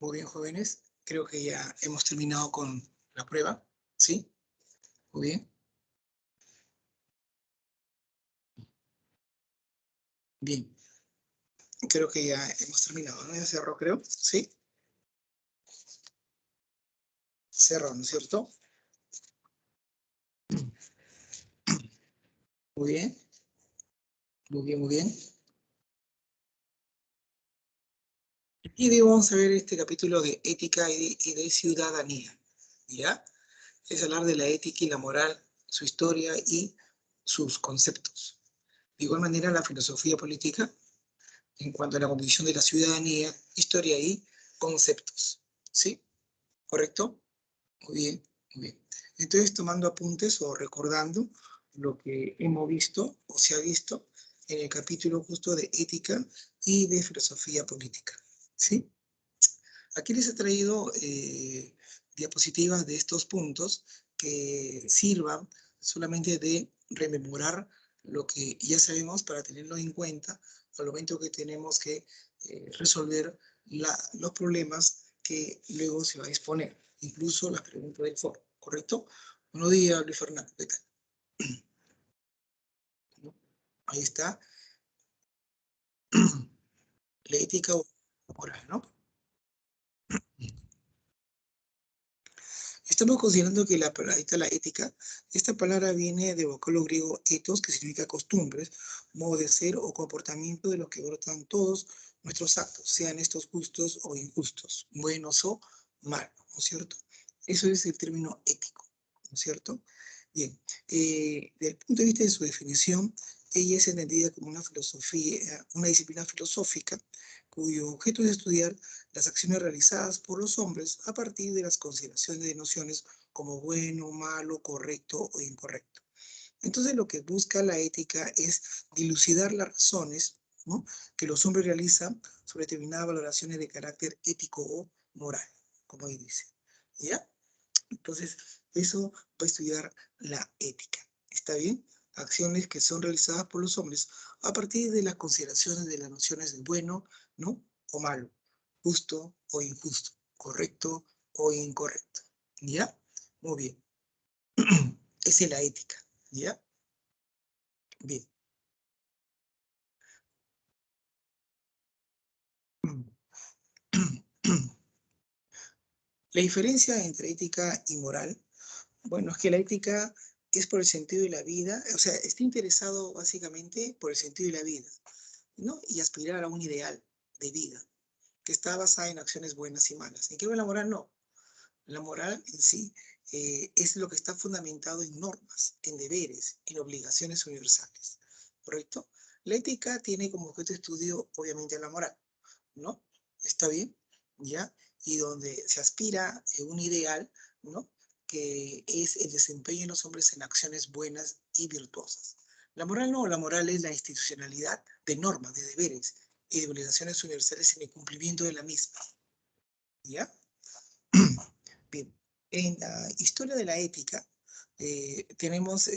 Muy bien, jóvenes. Creo que ya hemos terminado con la prueba. ¿Sí? Muy bien. Bien. Creo que ya hemos terminado, ¿no? Ya cerró, creo. ¿Sí? Cerró, ¿no es cierto? Muy bien. Muy bien, muy bien. Y hoy vamos a ver este capítulo de ética y de ciudadanía. ¿Ya? Es hablar de la ética y la moral, su historia y sus conceptos. De igual manera, la filosofía política en cuanto a la condición de la ciudadanía, historia y conceptos. ¿Sí? ¿Correcto? Muy bien, muy bien. Entonces, tomando apuntes o recordando lo que hemos visto o se ha visto en el capítulo justo de ética y de filosofía política. ¿Sí? Aquí les he traído diapositivas de estos puntos que sirvan solamente de rememorar lo que ya sabemos para tenerlo en cuenta al momento que tenemos que resolver los problemas que luego se va a exponer, incluso las preguntas del foro, ¿correcto? Buenos días, Luis Fernando, ¿qué tal? ¿No? Ahí está, la ética o moral, ¿no? Estamos considerando que ahí está la ética. Esta palabra viene del vocablo griego ethos, que significa costumbres, modo de ser o comportamiento de los que brotan todos nuestros actos, sean estos justos o injustos, buenos o malos, ¿no es cierto? Eso es el término ético, ¿no es cierto? Bien, desde el punto de vista de su definición, ella es entendida como una filosofía, una disciplina filosófica cuyo objeto es estudiar las acciones realizadas por los hombres a partir de las consideraciones de nociones como bueno, malo, correcto o incorrecto. Entonces lo que busca la ética es dilucidar las razones, ¿no?, que los hombres realizan sobre determinadas valoraciones de carácter ético o moral, como ahí dice. ¿Ya? Entonces, eso va a estudiar la ética. ¿Está bien? Acciones que son realizadas por los hombres a partir de las consideraciones de las nociones de bueno, ¿no?, o malo, justo o injusto, correcto o incorrecto. ¿Ya? Muy bien. Esa es la ética. ¿Ya? Bien. La diferencia entre ética y moral, bueno, es que la ética es por el sentido de la vida, o sea, está interesado básicamente por el sentido de la vida, ¿no? Y aspirar a un ideal de vida que está basada en acciones buenas y malas. En cambio, la moral no. La moral en sí es lo que está fundamentado en normas, en deberes, en obligaciones universales. ¿Correcto? La ética tiene como objeto de estudio, obviamente, la moral, ¿no? ¿Está bien? ¿Ya? Y donde se aspira a un ideal, ¿no?, que es el desempeño de los hombres en acciones buenas y virtuosas. La moral no, la moral es la institucionalidad de normas, de deberes y de obligaciones universales en el cumplimiento de la misma. ¿Ya? Bien, en la historia de la ética tenemos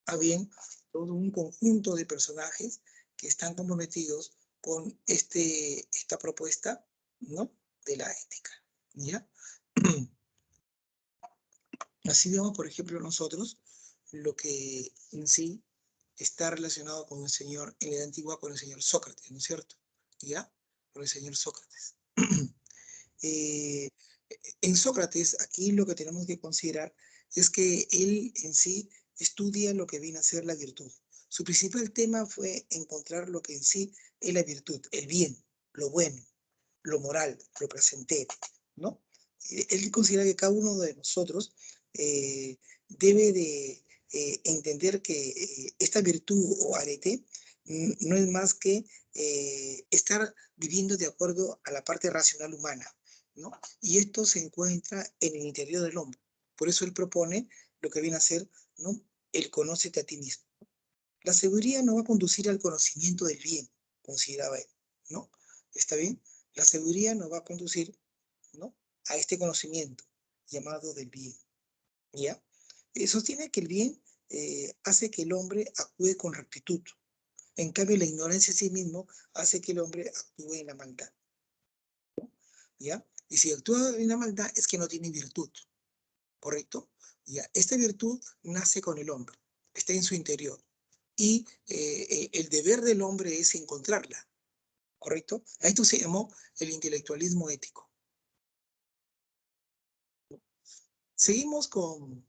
a bien todo un conjunto de personajes que están comprometidos con esta propuesta, ¿no?, de la ética. ¿Ya? Así vemos, por ejemplo, nosotros lo que en sí está relacionado con el señor, en la edad antigua, con el señor Sócrates, ¿no es cierto? ¿Ya? Con el señor Sócrates. Eh, en Sócrates, aquí lo que tenemos que considerar es que él en sí estudia lo que viene a ser la virtud. Su principal tema fue encontrar lo que en sí es la virtud, el bien, lo bueno, lo moral, lo placentero, ¿no? Él considera que cada uno de nosotros debe de entender que esta virtud o arete no es más que estar viviendo de acuerdo a la parte racional humana, ¿no? Y esto se encuentra en el interior del hombre. Por eso él propone lo que viene a ser, ¿no?, el conócete a ti mismo. La sabiduría no va a conducir al conocimiento del bien, consideraba él, ¿no? ¿Está bien? La sabiduría nos va a conducir, ¿no?, a este conocimiento llamado del bien, ¿ya? Sostiene que el bien hace que el hombre actúe con rectitud. En cambio, la ignorancia en sí mismo hace que el hombre actúe en la maldad. ¿ya? Y si actúa de una maldad es que no tiene virtud, ¿correcto? ¿Ya? Esta virtud nace con el hombre, está en su interior. Y el deber del hombre es encontrarla, ¿correcto? A esto se llamó el intelectualismo ético. Seguimos con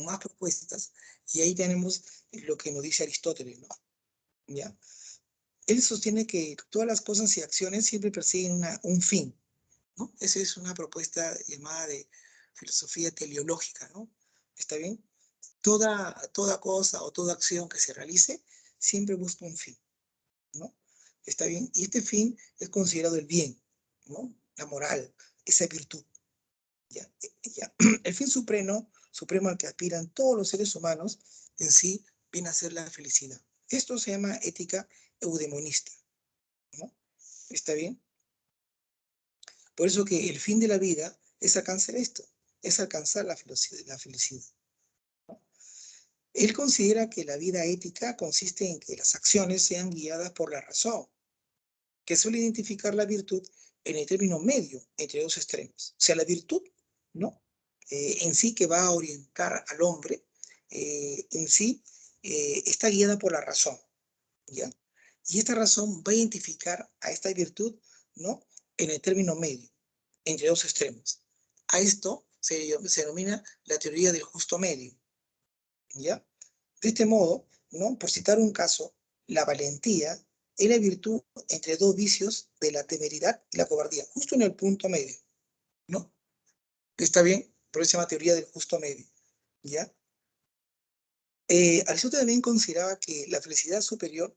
más propuestas y ahí tenemos lo que nos dice Aristóteles, ¿no? ¿Ya? Él sostiene que todas las cosas y acciones siempre persiguen un fin, ¿no? Esa es una propuesta llamada de filosofía teleológica, ¿no? ¿Está bien? Toda cosa o toda acción que se realice siempre busca un fin, ¿no? ¿Está bien? Y este fin es considerado el bien, ¿no? La moral, esa virtud. ¿Ya? ¿Ya? El fin supremo al que aspiran todos los seres humanos en sí viene a ser la felicidad. Esto se llama ética eudemonista, ¿no? ¿Está bien? Por eso que el fin de la vida es alcanzar esto, es alcanzar la felicidad. ¿No? Él considera que la vida ética consiste en que las acciones sean guiadas por la razón, que suele identificar la virtud en el término medio entre dos extremos. O sea, la virtud, ¿no? En sí que va a orientar al hombre, en sí está guiada por la razón, ¿ya? Y esta razón va a identificar a esta virtud, ¿no? En el término medio, entre dos extremos. A esto se denomina la teoría del justo medio, ¿ya? De este modo, ¿no? Por citar un caso, la valentía es la virtud entre dos vicios de la temeridad y la cobardía, justo en el punto medio, ¿no? ¿Está bien? Por eso se llama teoría del justo medio, ¿ya? Aristóteles también consideraba que la felicidad superior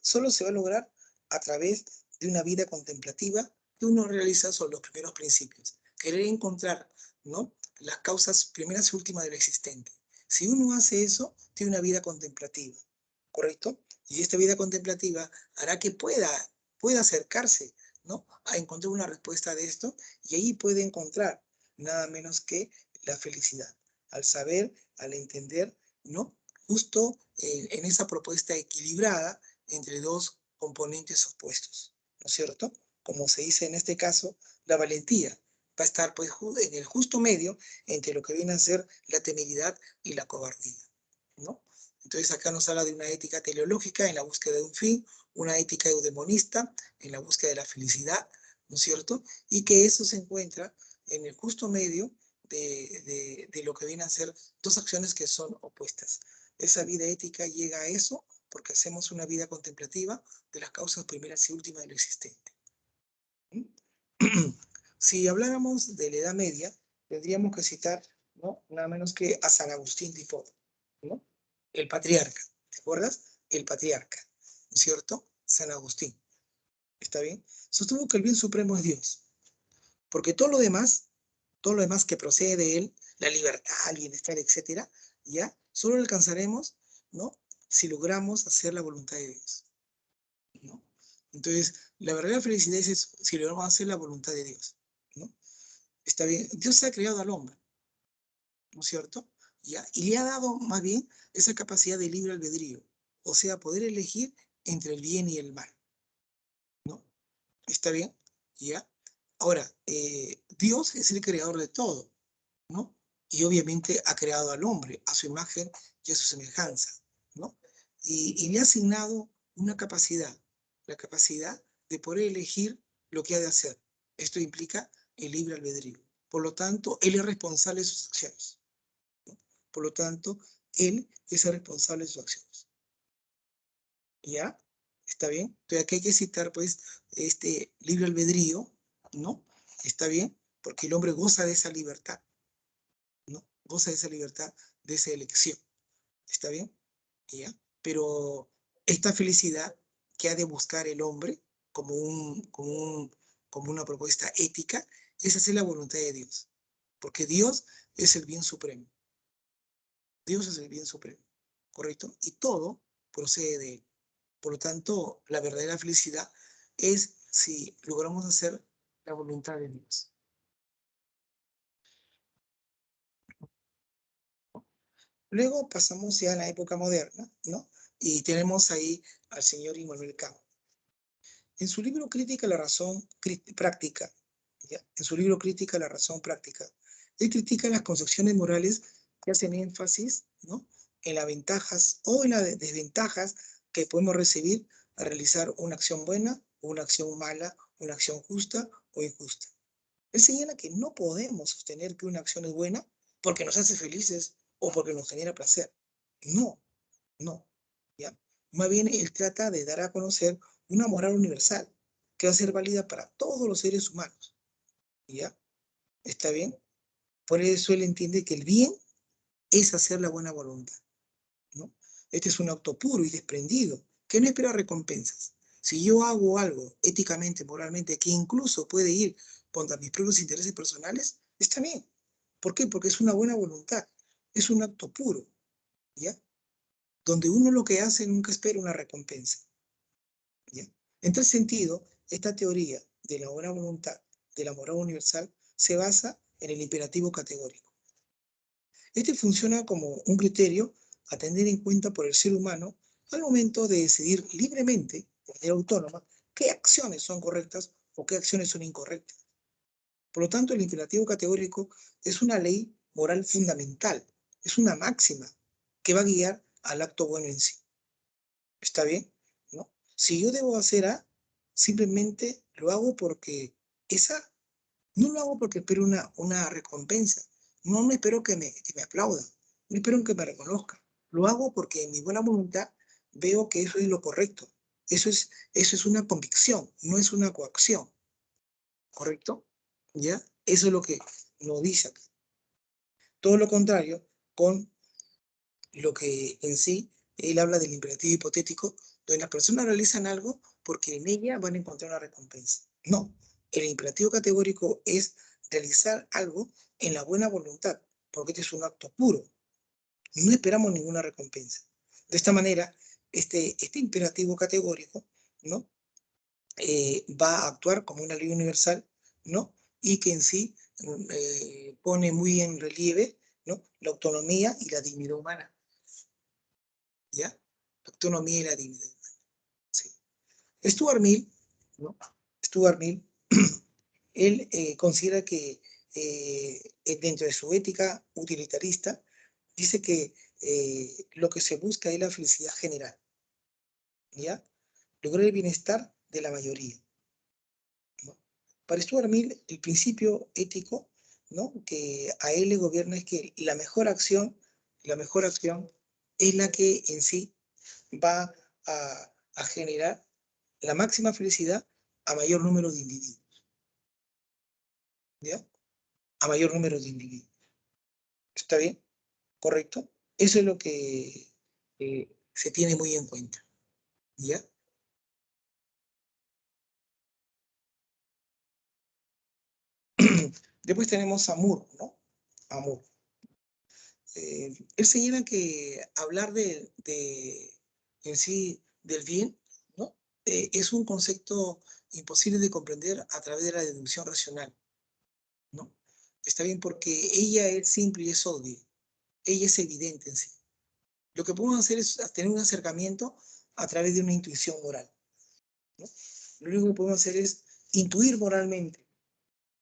solo se va a lograr a través de una vida contemplativa que uno realiza sobre los primeros principios. Querer encontrar, ¿no? Las causas primeras y últimas de lo existente. Si uno hace eso, tiene una vida contemplativa, ¿correcto? Y esta vida contemplativa hará que pueda acercarse, ¿no? A encontrar una respuesta de esto y ahí puede encontrar nada menos que la felicidad. Al saber, al entender, ¿no? Justo en esa propuesta equilibrada entre dos componentes opuestos, ¿no es cierto? Como se dice en este caso, la valentía va a estar pues en el justo medio entre lo que viene a ser la temeridad y la cobardía, ¿no? Entonces acá nos habla de una ética teleológica en la búsqueda de un fin, una ética eudemonista en la búsqueda de la felicidad, ¿no es cierto? Y que eso se encuentra en el justo medio de lo que viene a ser dos acciones que son opuestas. Esa vida ética llega a eso porque hacemos una vida contemplativa de las causas primeras y últimas de lo existente. Si habláramos de la Edad Media, tendríamos que citar, ¿no? Nada menos que a San Agustín de Hipona, ¿no? El patriarca, ¿te acuerdas? El patriarca, ¿no es cierto? San Agustín, ¿está bien? Sostuvo que el bien supremo es Dios, porque todo lo demás que procede de él, la libertad, el bienestar, etcétera, ya solo lo alcanzaremos, ¿no? Si logramos hacer la voluntad de Dios, ¿no? Entonces, la verdadera felicidad es si logramos hacer la voluntad de Dios, ¿no? Está bien, Dios ha creado al hombre, ¿no es cierto? ¿Ya? Y le ha dado más bien esa capacidad de libre albedrío, o sea, poder elegir entre el bien y el mal, ¿no? ¿Está bien? ¿Ya? Ahora, Dios es el creador de todo, ¿no? Y obviamente ha creado al hombre a su imagen y a su semejanza, ¿no? Y le ha asignado una capacidad, la capacidad de poder elegir lo que ha de hacer. Esto implica el libre albedrío. Por lo tanto, él es responsable de sus acciones. Por lo tanto, él es el responsable de sus acciones. ¿Ya? ¿Está bien? Entonces aquí hay que citar, pues, este libre albedrío, ¿no? ¿Está bien? Porque el hombre goza de esa libertad, ¿no? Goza de esa libertad, de esa elección. ¿Está bien? ¿Ya? Pero esta felicidad que ha de buscar el hombre como una propuesta ética es hacer la voluntad de Dios. Porque Dios es el bien supremo. Dios es el bien supremo, ¿correcto? Y todo procede de él. Por lo tanto, la verdadera felicidad es si logramos hacer la voluntad de Dios. Luego pasamos ya a la época moderna, ¿no? Y tenemos ahí al señor Immanuel Kant. En su libro Crítica a la razón práctica, ¿ya? En su libro Crítica a la razón práctica. Él critica las concepciones morales que hacen énfasis, ¿no?, en las ventajas o en las desventajas que podemos recibir al realizar una acción buena o una acción mala, una acción justa o injusta. Él señala que no podemos sostener que una acción es buena porque nos hace felices o porque nos genera placer. No, no, ¿ya? Más bien él trata de dar a conocer una moral universal que va a ser válida para todos los seres humanos, ¿ya? ¿Está bien? Por eso él entiende que el bien es hacer la buena voluntad, ¿no? Este es un acto puro y desprendido, que no espera recompensas. Si yo hago algo éticamente, moralmente, que incluso puede ir contra mis propios intereses personales, está bien. ¿Por qué? Porque es una buena voluntad, es un acto puro, ¿ya? Donde uno lo que hace nunca espera una recompensa, ¿ya? En tal sentido, esta teoría de la buena voluntad, de la moral universal, se basa en el imperativo categórico. Este funciona como un criterio a tener en cuenta por el ser humano al momento de decidir libremente, de manera autónoma, qué acciones son correctas o qué acciones son incorrectas. Por lo tanto, el imperativo categórico es una ley moral fundamental, es una máxima que va a guiar al acto bueno en sí. ¿Está bien? ¿No? Si yo debo hacer A, simplemente lo hago porque es A. No lo hago porque espero una recompensa. No me espero que me aplaudan. No espero que me reconozcan. Lo hago porque en mi buena voluntad veo que eso es lo correcto. Eso es una convicción, no es una coacción. ¿Correcto? ¿Ya? Eso es lo que nos dice acá. Todo lo contrario con lo que en sí él habla del imperativo hipotético, donde las personas realizan algo porque en ella van a encontrar una recompensa. No, el imperativo categórico es realizar algo en la buena voluntad, porque este es un acto puro. No esperamos ninguna recompensa. De esta manera, este imperativo categórico, ¿no?, va a actuar como una ley universal, ¿no?, y que en sí pone muy en relieve, ¿no?, la autonomía y la dignidad humana. ¿Ya? La autonomía y la dignidad. Sí. Stuart Mill, ¿no? Stuart Mill, él considera que dentro de su ética utilitarista, dice que lo que se busca es la felicidad general, ¿ya? Lograr el bienestar de la mayoría, ¿no? Para Stuart Mill, el principio ético, ¿no?, que a él le gobierna es que la mejor acción es la que en sí va a generar la máxima felicidad a mayor número de individuos, ¿ya? A mayor número de individuos. ¿Está bien? ¿Correcto? Eso es lo que se tiene muy en cuenta, ¿ya? Después tenemos a Moore, ¿no? A Moore. Él señala que hablar en sí del bien, ¿no?, es un concepto imposible de comprender a través de la deducción racional, ¿no? Está bien porque ella es simple y es obvia, ella es evidente en sí. Lo que podemos hacer es tener un acercamiento a través de una intuición moral, ¿no? Lo único que podemos hacer es intuir moralmente,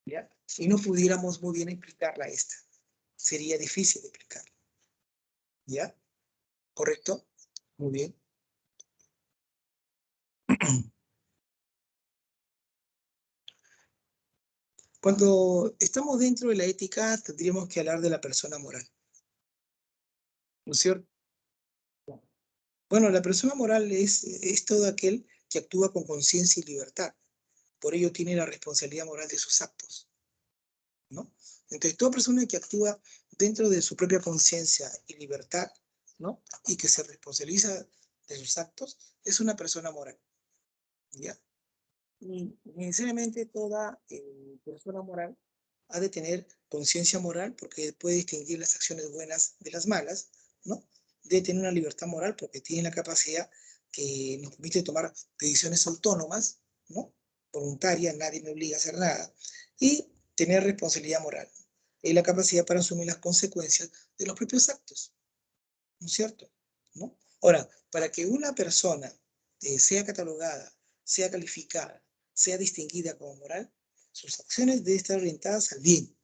¿ya? Si no pudiéramos muy bien explicarla esta, sería difícil de explicar, ¿ya? ¿Correcto? Muy bien. Cuando estamos dentro de la ética, tendríamos que hablar de la persona moral, ¿no es cierto? Bueno, la persona moral es todo aquel que actúa con conciencia y libertad. Por ello tiene la responsabilidad moral de sus actos, ¿no? Entonces, toda persona que actúa dentro de su propia conciencia y libertad, ¿no?, y que se responsabiliza de sus actos, es una persona moral, ¿ya? Y necesariamente toda persona moral ha de tener conciencia moral porque puede distinguir las acciones buenas de las malas, ¿no? Debe tener una libertad moral porque tiene la capacidad que nos permite tomar decisiones autónomas, ¿no?, voluntarias, nadie me obliga a hacer nada, y tener responsabilidad moral, es la capacidad para asumir las consecuencias de los propios actos, ¿no es cierto? ¿No? Ahora, para que una persona sea catalogada, sea calificada, sea distinguida como moral, Sus acciones deben estar orientadas al bien.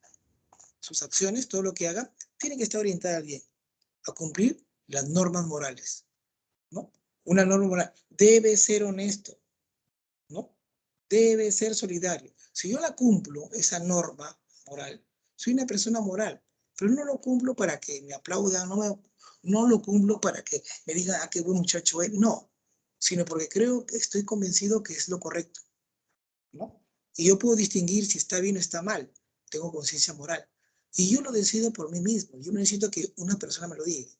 Sus acciones, todo lo que haga, tiene que estar orientada al bien, a cumplir las normas morales, ¿no? Una norma moral debe ser honesto, ¿no? Debe ser solidario. Si yo la cumplo, esa norma moral, soy una persona moral, pero no lo cumplo para que me aplaudan, no lo cumplo para que me digan, ah, qué buen muchacho es, no, sino porque creo que estoy convencido que es lo correcto, ¿no? Y yo puedo distinguir si está bien o está mal, tengo conciencia moral. Y yo lo decido por mí mismo, yo no necesito que una persona me lo diga,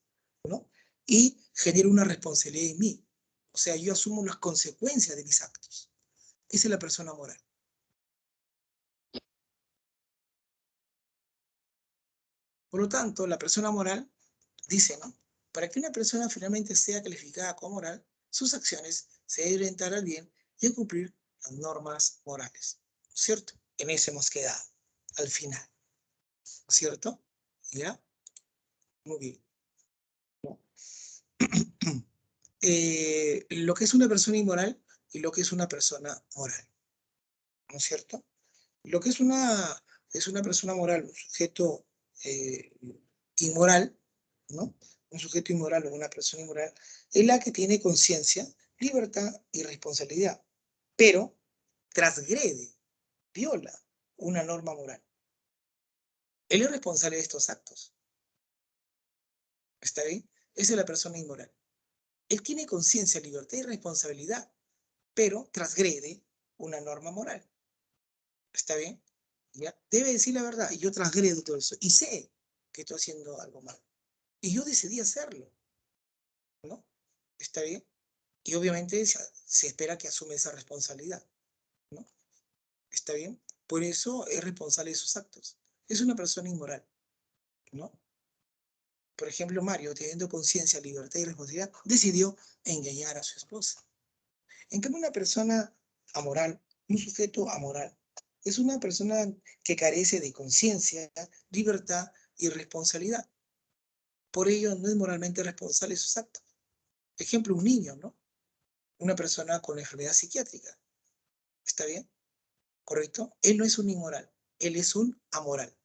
¿no? Y genero una responsabilidad en mí. O sea, yo asumo las consecuencias de mis actos. Esa es la persona moral. Por lo tanto, la persona moral dice, ¿no? Para que una persona finalmente sea calificada como moral, sus acciones se deben orientar al bien y a cumplir las normas morales, ¿cierto? En eso hemos quedado, al final, ¿cierto? ¿Ya? Muy bien. Lo que es una persona inmoral y lo que es una persona moral, ¿no es cierto? Lo que es una persona moral, un sujeto eh, inmoral, ¿no? Un sujeto inmoral o una persona inmoral es la que tiene conciencia, libertad y responsabilidad, pero transgrede, viola una norma moral. Él es responsable de estos actos. ¿Está bien? Esa es la persona inmoral. Él tiene conciencia, libertad y responsabilidad, pero transgrede una norma moral. ¿Está bien? ¿Ya? Debe decir la verdad. Y yo transgredo todo eso. Y sé que estoy haciendo algo mal. Y yo decidí hacerlo, ¿no? ¿Está bien? Y obviamente se espera que asume esa responsabilidad, ¿no? ¿Está bien? Por eso es responsable de sus actos. Es una persona inmoral, ¿no? Por ejemplo, Mario, teniendo conciencia, libertad y responsabilidad, decidió engañar a su esposa. En cambio, una persona amoral, un sujeto amoral, es una persona que carece de conciencia, libertad y responsabilidad. Por ello, no es moralmente responsable de sus actos. Ejemplo, un niño, ¿no? Una persona con enfermedad psiquiátrica. ¿Está bien? ¿Correcto? Él no es un inmoral, él es un amoral.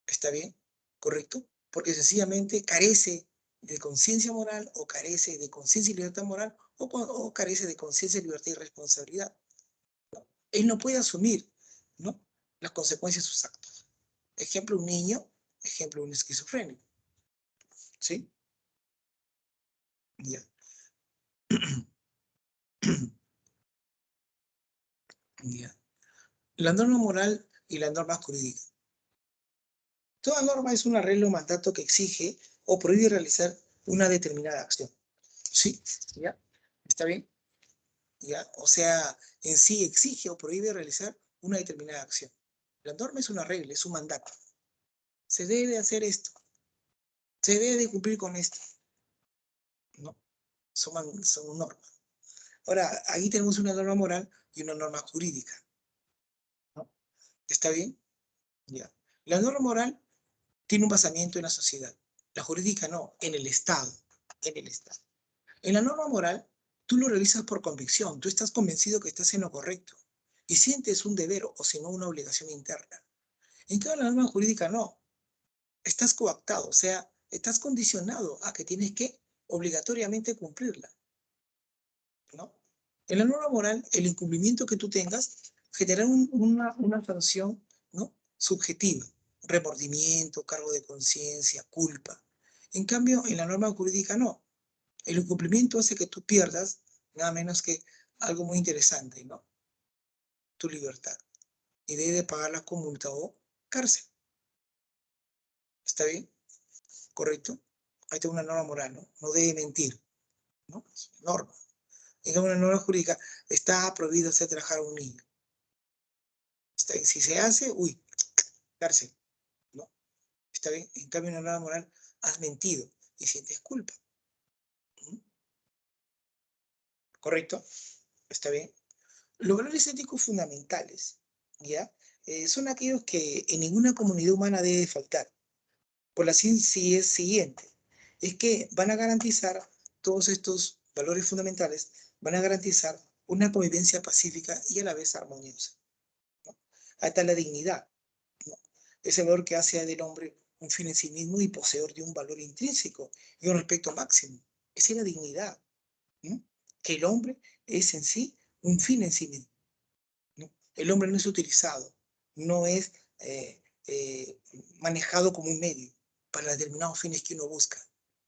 ¿Está bien? ¿Correcto? Porque sencillamente carece de conciencia moral o carece de conciencia y libertad moral o carece de conciencia, libertad y responsabilidad. Él no puede asumir, ¿no? Las consecuencias de sus actos. Ejemplo, un niño, ejemplo, un esquizofrénico. ¿Sí? Ya. Ya. La norma moral y la norma jurídica. Toda norma es un arreglo o mandato que exige o prohíbe realizar una determinada acción. ¿Sí? ¿Ya? ¿Está bien? ¿Ya? O sea, en sí exige o prohíbe realizar una determinada acción. La norma es una regla, es un mandato. Se debe hacer esto. Se debe cumplir con esto. ¿No? Son normas. Ahora, ahí tenemos una norma moral y una norma jurídica, ¿no? ¿Está bien? Ya. La norma moral tiene un basamiento en la sociedad. La jurídica no, en el Estado. En el Estado. En la norma moral, tú lo realizas por convicción. Tú estás convencido que estás en lo correcto y sientes un deber o si no una obligación interna. En cambio, la norma jurídica no. Estás coactado, o sea, estás condicionado a que tienes que obligatoriamente cumplirla, ¿no? En la norma moral, el incumplimiento que tú tengas genera una sanción, ¿no? Subjetiva, remordimiento, cargo de conciencia, culpa. En cambio, en la norma jurídica no. El incumplimiento hace que tú pierdas nada menos que algo muy interesante, ¿no? Tu libertad. Y debe pagarla con multa o cárcel. ¿Está bien? ¿Correcto? Ahí está una norma moral, ¿no? No debe mentir, ¿no? Es una norma. En una norma jurídica está prohibido hacer trabajar a un niño. Está bien. Si se hace, uy, cárcel, ¿no? Está bien. En cambio, en una norma moral, has mentido y sientes culpa. ¿Mm? ¿Correcto? ¿Está bien? Los valores éticos fundamentales, ¿ya? Son aquellos que en ninguna comunidad humana debe faltar. Por la ciencia es siguiente, es que van a garantizar todos estos valores fundamentales, van a garantizar una convivencia pacífica y a la vez armoniosa, ¿no? Ahí está la dignidad, ¿no? Ese valor que hace del hombre un fin en sí mismo y poseedor de un valor intrínseco y un respeto máximo. Esa es la dignidad, ¿no? Que el hombre es en sí un fin en sí mismo, ¿no? El hombre no es utilizado, no es manejado como un medio para determinados fines que uno busca,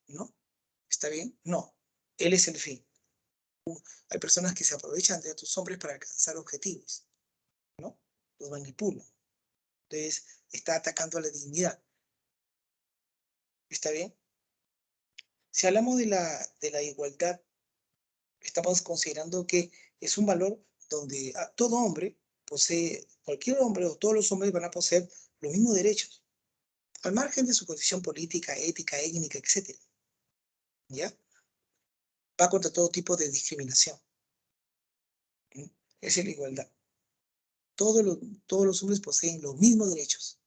¿no? ¿Está bien? No, él es el fin. Hay personas que se aprovechan de otros hombres para alcanzar objetivos, ¿no? Los manipulan. Entonces, está atacando a la dignidad. ¿Está bien? Si hablamos de la igualdad, estamos considerando que es un valor donde todo hombre posee, cualquier hombre o todos los hombres van a poseer los mismos derechos, al margen de su condición política, ética, étnica, etc. ¿Ya? Va contra todo tipo de discriminación. ¿Mm? Esa es la igualdad. Todos los hombres poseen los mismos derechos,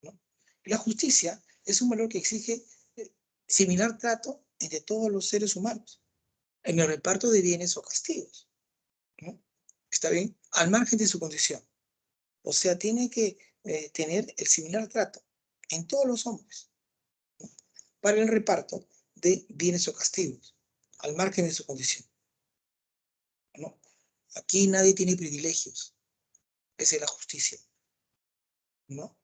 ¿no? La justicia es un valor que exige similar trato entre todos los seres humanos en el reparto de bienes o castigos, ¿no? ¿Está bien? Al margen de su condición. O sea, tiene que tener el similar trato en todos los hombres, ¿no? Para el reparto de bienes o castigos, al margen de su condición, ¿no? Aquí nadie tiene privilegios. Esa es la justicia, ¿no?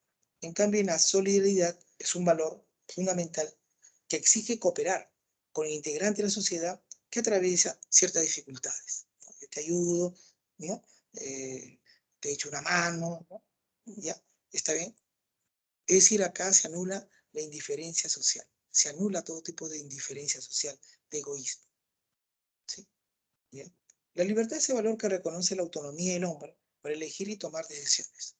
En cambio, la solidaridad es un valor fundamental que exige cooperar con el integrante de la sociedad que atraviesa ciertas dificultades, ¿no? Yo te ayudo, ¿no? Te echo una mano, ¿no? ¿Ya? ¿Está bien? Es decir, acá se anula la indiferencia social, se anula todo tipo de indiferencia social, de egoísmo, ¿sí? ¿Ya? La libertad es el valor que reconoce la autonomía del hombre para elegir y tomar decisiones.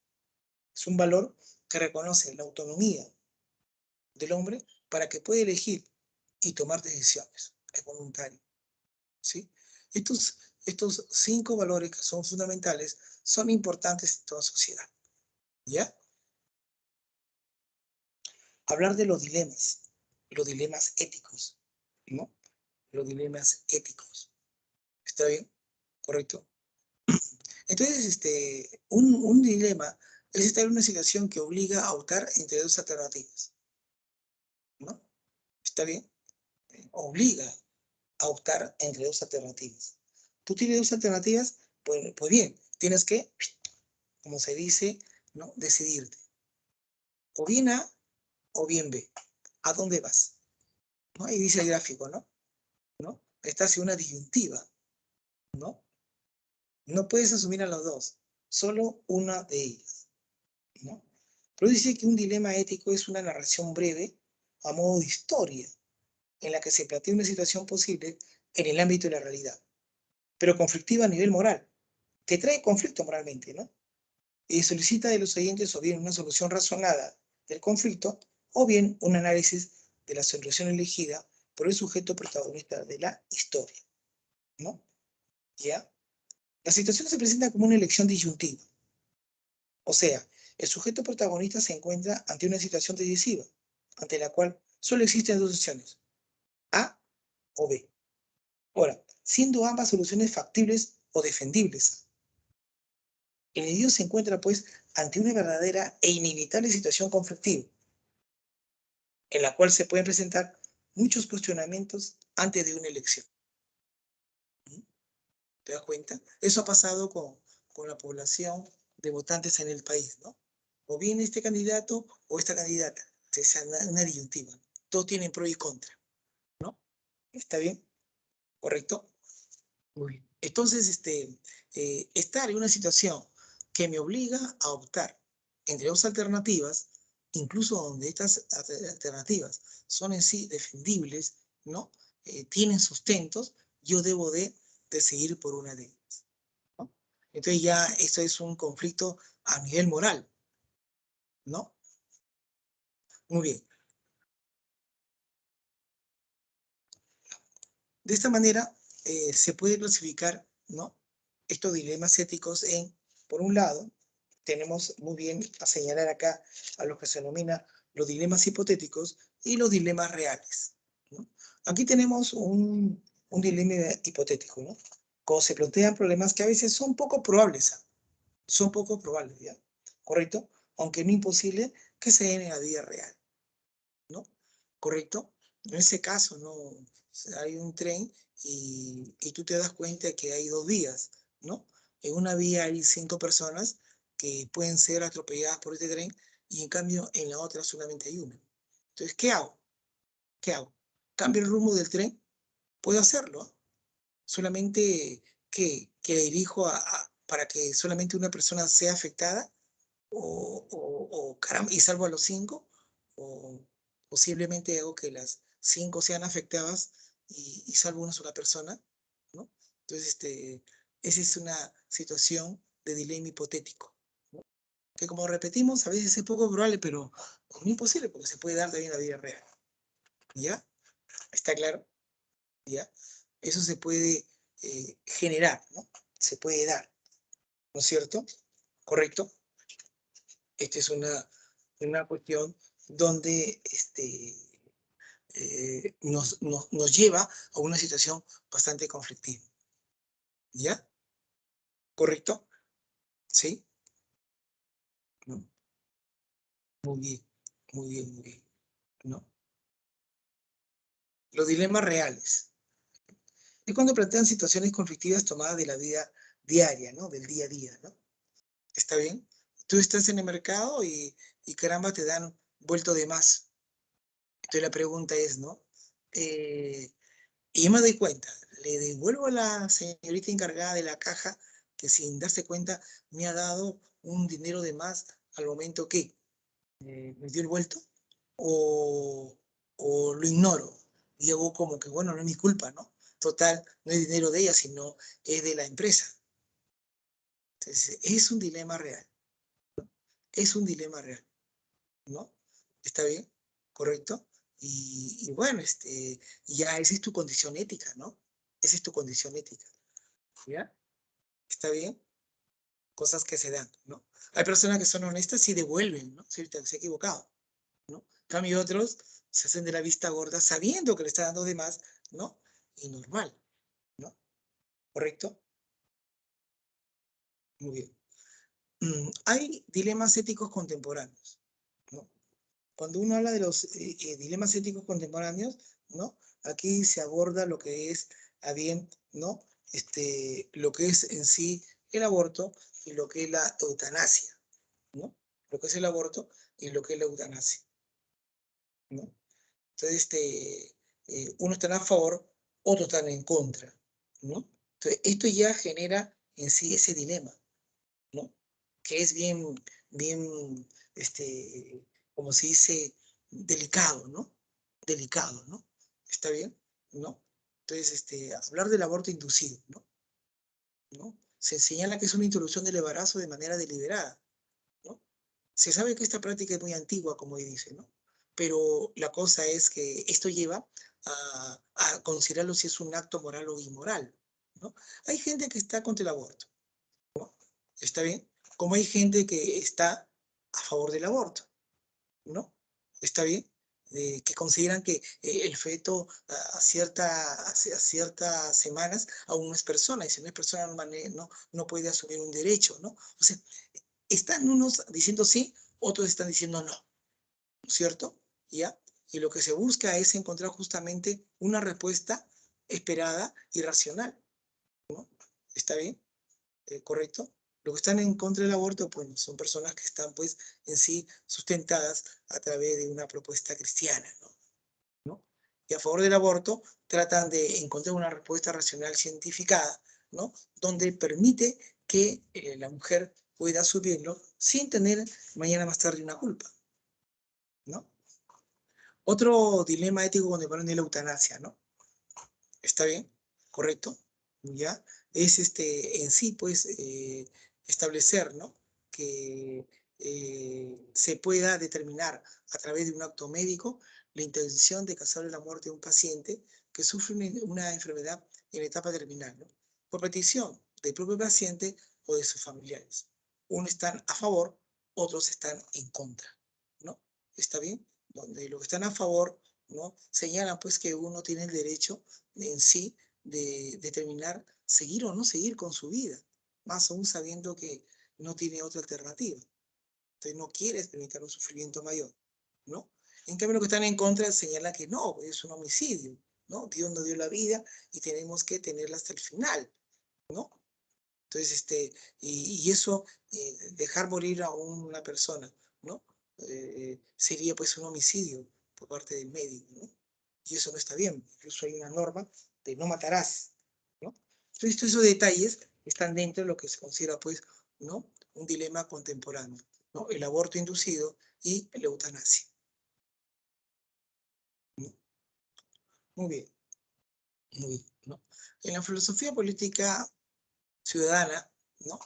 Es un valor que reconoce la autonomía del hombre para que pueda elegir y tomar decisiones. Es voluntario, ¿sí? Estos 5 valores que son fundamentales son importantes en toda sociedad, ¿ya? Hablar de los dilemas éticos, ¿no? Los dilemas éticos. ¿Está bien? ¿Correcto? Entonces, un dilema es estar en una situación que obliga a optar entre dos alternativas, ¿no? ¿Está bien? Obliga a optar entre dos alternativas. Tú tienes dos alternativas, pues bien, tienes que, como se dice, ¿no? Decidirte. O bien A o bien B. ¿A dónde vas? ¿No? Ahí dice el gráfico, ¿no? ¿No? Estás en una disyuntiva, ¿no? No puedes asumir a los dos, solo una de ellas, ¿no? Pero dice que un dilema ético es una narración breve, a modo de historia, en la que se plantea una situación posible en el ámbito de la realidad, pero conflictiva a nivel moral. Te trae conflicto moralmente, ¿no? Y solicita de los oyentes o bien una solución razonada del conflicto o bien un análisis de la solución elegida por el sujeto protagonista de la historia, ¿no? ¿Ya? La situación se presenta como una elección disyuntiva. O sea, el sujeto protagonista se encuentra ante una situación decisiva, ante la cual solo existen dos opciones, A o B. Ahora, siendo ambas soluciones factibles o defendibles, el individuo se encuentra, pues, ante una verdadera e inevitable situación conflictiva, en la cual se pueden presentar muchos cuestionamientos antes de una elección. ¿Te das cuenta? Eso ha pasado con la población de votantes en el país, ¿no? O bien este candidato o esta candidata. Es una disyuntiva. Todos tienen pro y contra, ¿no? ¿Está bien? ¿Correcto? Muy bien. Entonces, estar en una situación que me obliga a optar entre dos alternativas, incluso donde estas alternativas son en sí defendibles, ¿no? Tienen sustentos, yo debo de seguir por una de ellas, ¿no? Entonces ya esto es un conflicto a nivel moral, ¿no? Muy bien. De esta manera se puede clasificar, ¿no? Estos dilemas éticos en, por un lado, tenemos muy bien a señalar acá a lo que se denomina los dilemas hipotéticos y los dilemas reales, ¿no? Aquí tenemos un dilema hipotético, ¿no? Cuando se plantean problemas que a veces son poco probables, ¿ah? Son poco probables, ¿ya? ¿correcto? Aunque no imposible que se den en la vida real, ¿no? ¿Correcto? En ese caso, ¿no? O sea, hay un tren y tú te das cuenta que hay dos vías, ¿no? En una vía hay 5 personas que pueden ser atropelladas por este tren y en cambio en la otra solamente hay una. Entonces, ¿qué hago? ¿Qué hago? ¿Cambio el rumbo del tren? Puedo hacerlo, ¿ah? Solamente que dirijo para que solamente una persona sea afectada o caramba, y salvo a los 5, o posiblemente hago que las 5 sean afectadas y salvo una sola persona, ¿no? Entonces, esa es una situación de dilema hipotético, ¿no? Que como repetimos, a veces es poco probable, pero no imposible, porque se puede dar también en la vida real, ¿ya? ¿Está claro? ¿Ya? Eso se puede generar, ¿no? Se puede dar, ¿no es cierto? ¿Correcto? Esta es una cuestión donde nos lleva a una situación bastante conflictiva. ¿Ya? ¿Correcto? ¿Sí? ¿No? Muy bien, muy bien, muy bien. ¿No? Los dilemas reales. Es cuando plantean situaciones conflictivas tomadas de la vida diaria, ¿no? Del día a día, ¿no? ¿Está bien? Tú estás en el mercado y caramba te dan vuelto de más. Entonces la pregunta es, ¿no? Eh, y yo me doy cuenta, le devuelvo a la señorita encargada de la caja que sin darse cuenta me ha dado un dinero de más al momento que me dio el vuelto o, o lo ignoro y hago como que, bueno, no es mi culpa, ¿no? Total, no es dinero de ella, sino es de la empresa. Entonces, es un dilema real, es un dilema real, ¿no? ¿Está bien? ¿Correcto? Y bueno, ya esa es tu condición ética, ¿no? Esa es tu condición ética, ¿ya? ¿Está bien? Cosas que se dan, ¿no? Hay personas que son honestas y devuelven, ¿no? Si se ha equivocado, ¿no? En cambio otros se hacen de la vista gorda sabiendo que le está dando de más, ¿no? Y normal, ¿no? ¿Correcto? Muy bien. Hay dilemas éticos contemporáneos, ¿no? Cuando uno habla de los dilemas éticos contemporáneos, ¿no? Aquí se aborda lo que es, a bien, ¿no? Lo que es en sí el aborto y lo que es la eutanasia, ¿no? Lo que es el aborto y lo que es la eutanasia, ¿no? Entonces, uno está a favor, otros están en contra, ¿no? Entonces, esto ya genera en sí ese dilema, ¿no? Que es bien, bien, como se dice, delicado, ¿no? Delicado, ¿no? ¿Está bien? ¿No? Entonces, hablar del aborto inducido, ¿no? ¿No? Se señala que es una interrupción del embarazo de manera deliberada, ¿no? Se sabe que esta práctica es muy antigua, como dice, ¿no? Pero la cosa es que esto lleva a considerarlo si es un acto moral o inmoral, ¿no? Hay gente que está contra el aborto, ¿no? ¿Está bien? Como hay gente que está a favor del aborto, ¿no? ¿Está bien? Que consideran que el feto a ciertas semanas aún no es persona, y si no es persona no puede asumir un derecho, ¿no? O sea, están unos diciendo sí, otros están diciendo no, ¿no es cierto? ¿Ya? Y lo que se busca es encontrar justamente una respuesta esperada y racional, ¿no? ¿Está bien? ¿Correcto? Los que están en contra del aborto, pues son personas que están pues en sí sustentadas a través de una propuesta cristiana, ¿no? ¿No? Y a favor del aborto tratan de encontrar una respuesta racional científica, ¿no? Donde permite que la mujer pueda asumirlo sin tener mañana más tarde una culpa, ¿no? Otro dilema ético contemporáneo es la eutanasia, ¿no? ¿Está bien? ¿Correcto? ¿Ya? Es en sí, pues, establecer, ¿no? Que se pueda determinar a través de un acto médico la intención de causarle la muerte de un paciente que sufre una enfermedad en etapa terminal, ¿no? Por petición del propio paciente o de sus familiares. Unos están a favor, otros están en contra, ¿no? ¿Está bien? Donde los que están a favor, ¿no? Señalan pues que uno tiene el derecho en sí de determinar seguir o no seguir con su vida, más aún sabiendo que no tiene otra alternativa, Entonces no quiere experimentar un sufrimiento mayor, ¿no? En cambio, los que están en contra señalan que no, es un homicidio, ¿no? Dios nos dio la vida y tenemos que tenerla hasta el final, ¿no? Entonces, y eso, dejar morir a una persona, ¿no? Sería pues un homicidio por parte del médico, ¿no? Y eso no está bien. Incluso hay una norma de no matarás, ¿no? Entonces, todos esos detalles están dentro de lo que se considera, pues, ¿no? Un dilema contemporáneo, ¿no? El aborto inducido y la eutanasia, ¿no? Muy bien, muy bien, ¿no? En la filosofía política ciudadana, ¿no?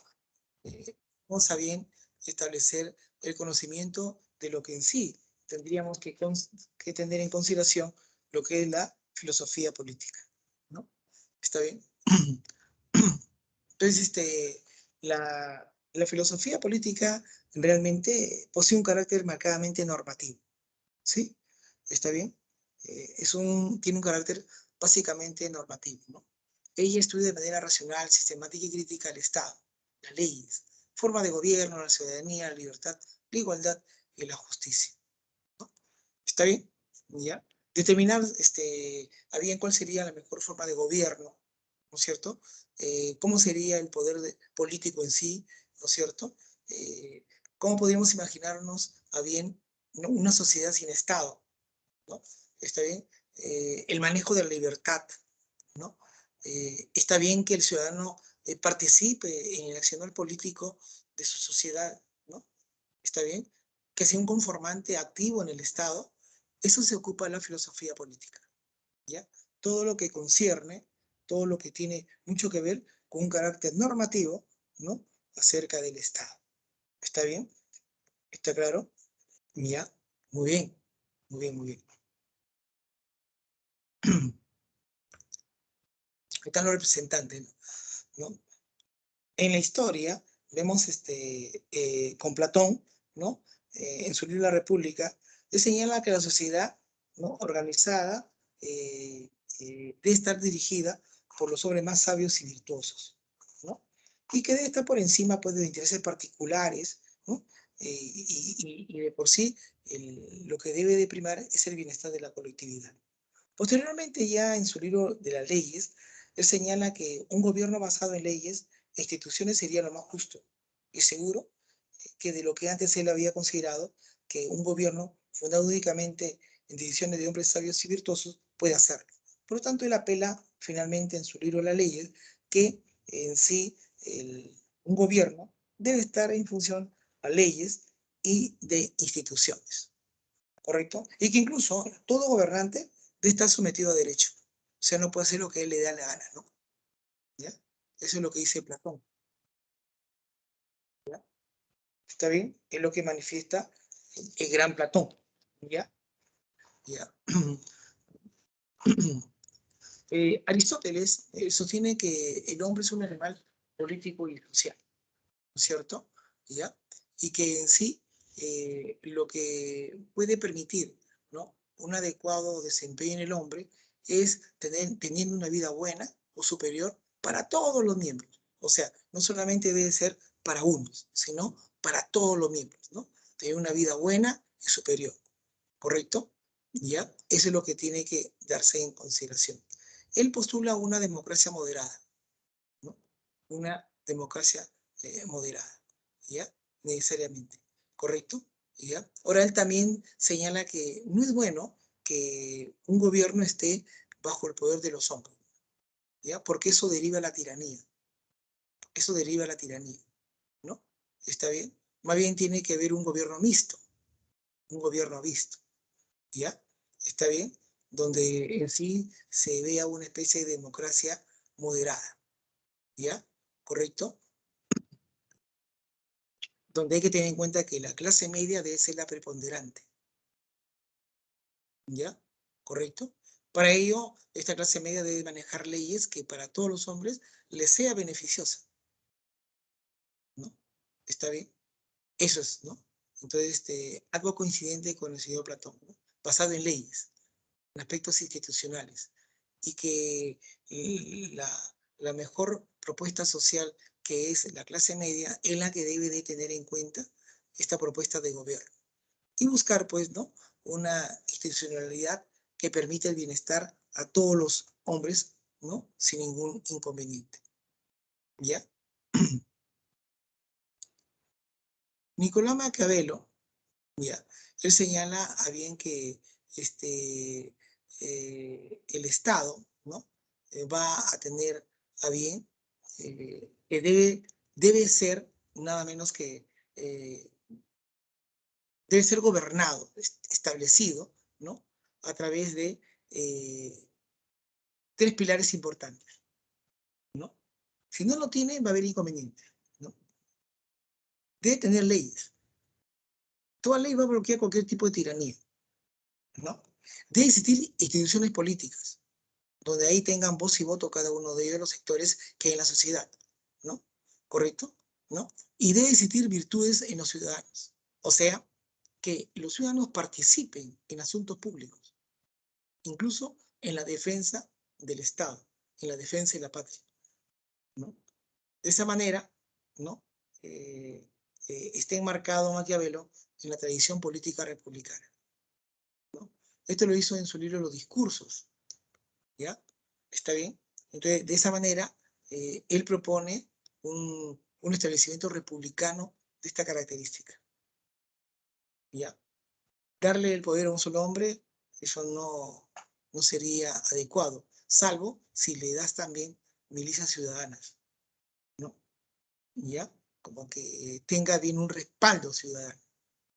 Vamos a bien establecer el conocimiento de lo que en sí tendríamos que tener en consideración lo que es la filosofía política, ¿no? ¿Está bien? Entonces, la filosofía política realmente posee un carácter marcadamente normativo, ¿sí? ¿Está bien? Tiene un carácter básicamente normativo, ¿no? Ella estudia de manera racional, sistemática y crítica el Estado, las leyes, forma de gobierno, la ciudadanía, la libertad, la igualdad y la justicia, ¿no? ¿Está bien? ¿Ya? Determinar a bien cuál sería la mejor forma de gobierno, ¿no es cierto? ¿Cómo sería el poder político en sí, ¿no es cierto? ¿Cómo podríamos imaginarnos a bien, ¿no?, una sociedad sin Estado, ¿no? ¿Está bien? El manejo de la libertad, ¿no? Está bien que el ciudadano participe en el accionar político de su sociedad, ¿no? Está bien que sea un conformante activo en el Estado. Eso se ocupa la filosofía política, ¿ya? Todo lo que concierne, todo lo que tiene mucho que ver con un carácter normativo, ¿no?, acerca del Estado. ¿Está bien? ¿Está claro? Ya, muy bien, muy bien, muy bien. Están los representantes, ¿no? En la historia vemos con Platón, ¿no? En su libro La República, él señala que la sociedad, ¿no?, organizada, debe estar dirigida por los hombres más sabios y virtuosos, ¿no? Y que debe estar por encima, pues, de intereses particulares, ¿no? Y de por sí lo que debe de primar es el bienestar de la colectividad. Posteriormente, ya en su libro de las leyes, él señala que un gobierno basado en leyes e instituciones sería lo más justo y seguro que de lo que antes él había considerado que un gobierno fundado únicamente en decisiones de hombres sabios y virtuosos puede hacerlo. Por lo tanto, él apela finalmente en su libro de las leyes que en sí un gobierno debe estar en función a leyes y de instituciones, ¿correcto? Y que incluso todo gobernante debe estar sometido a derecho. O sea, no puede hacer lo que él le da la gana, ¿no? ¿Ya? Eso es lo que dice Platón. ¿Ya? ¿Está bien? Es lo que manifiesta el gran Platón. ¿Ya? ¿Ya? Aristóteles sostiene que el hombre es un animal político y social, ¿no es cierto? ¿Ya? Y que en sí lo que puede permitir, ¿no?, un adecuado desempeño en el hombre es teniendo una vida buena o superior para todos los miembros. O sea, no solamente debe ser para unos, sino para todos los miembros, ¿no? Tener una vida buena y superior, ¿correcto? ¿Ya? Eso es lo que tiene que darse en consideración. Él postula una democracia moderada, ¿no? Una democracia moderada, ¿ya? Necesariamente, ¿correcto? ¿Ya? Ahora él también señala que no es bueno que un gobierno esté bajo el poder de los hombres, ¿ya? Porque eso deriva a la tiranía, eso deriva a la tiranía, ¿no? ¿Está bien? Más bien tiene que haber un gobierno mixto, un gobierno visto, ¿ya? ¿Está bien? Donde en sí se vea una especie de democracia moderada, ¿ya? ¿Correcto? Donde hay que tener en cuenta que la clase media debe ser la preponderante, ¿ya? ¿Correcto? Para ello, esta clase media debe manejar leyes que para todos los hombres les sea beneficiosa, ¿no? ¿Está bien? Eso es, ¿no? Entonces, algo coincidente con el señor Platón, ¿no?, basado en leyes, en aspectos institucionales, y que la mejor propuesta social, que es la clase media, es la que debe de tener en cuenta esta propuesta de gobierno y buscar, pues, ¿no?, una institucionalidad que permita el bienestar a todos los hombres, ¿no?, sin ningún inconveniente. ¿Ya? Nicolás Maquiavelo, ya, él señala a bien que el Estado, ¿no?, va a tener a bien que debe ser nada menos que debe ser gobernado, establecido, ¿no?, a través de tres pilares importantes, ¿no? Si no lo tiene, va a haber inconvenientes, ¿no? Debe tener leyes. Toda ley va a bloquear cualquier tipo de tiranía, ¿no? Debe existir instituciones políticas, donde ahí tengan voz y voto cada uno de ellos, los sectores que hay en la sociedad, ¿no? ¿Correcto? ¿No? Y debe existir virtudes en los ciudadanos. O sea, que los ciudadanos participen en asuntos públicos, incluso en la defensa del Estado, en la defensa de la patria, ¿no? De esa manera, ¿no?, está enmarcado Maquiavelo en la tradición política republicana, ¿no? Esto lo hizo en su libro Los Discursos, ¿ya? ¿Está bien? Entonces, de esa manera, él propone un establecimiento republicano de esta característica, ¿ya? Darle el poder a un solo hombre, eso no sería adecuado, salvo si le das también milicias ciudadanas, ¿no? ¿Ya? Como que tenga bien un respaldo ciudadano,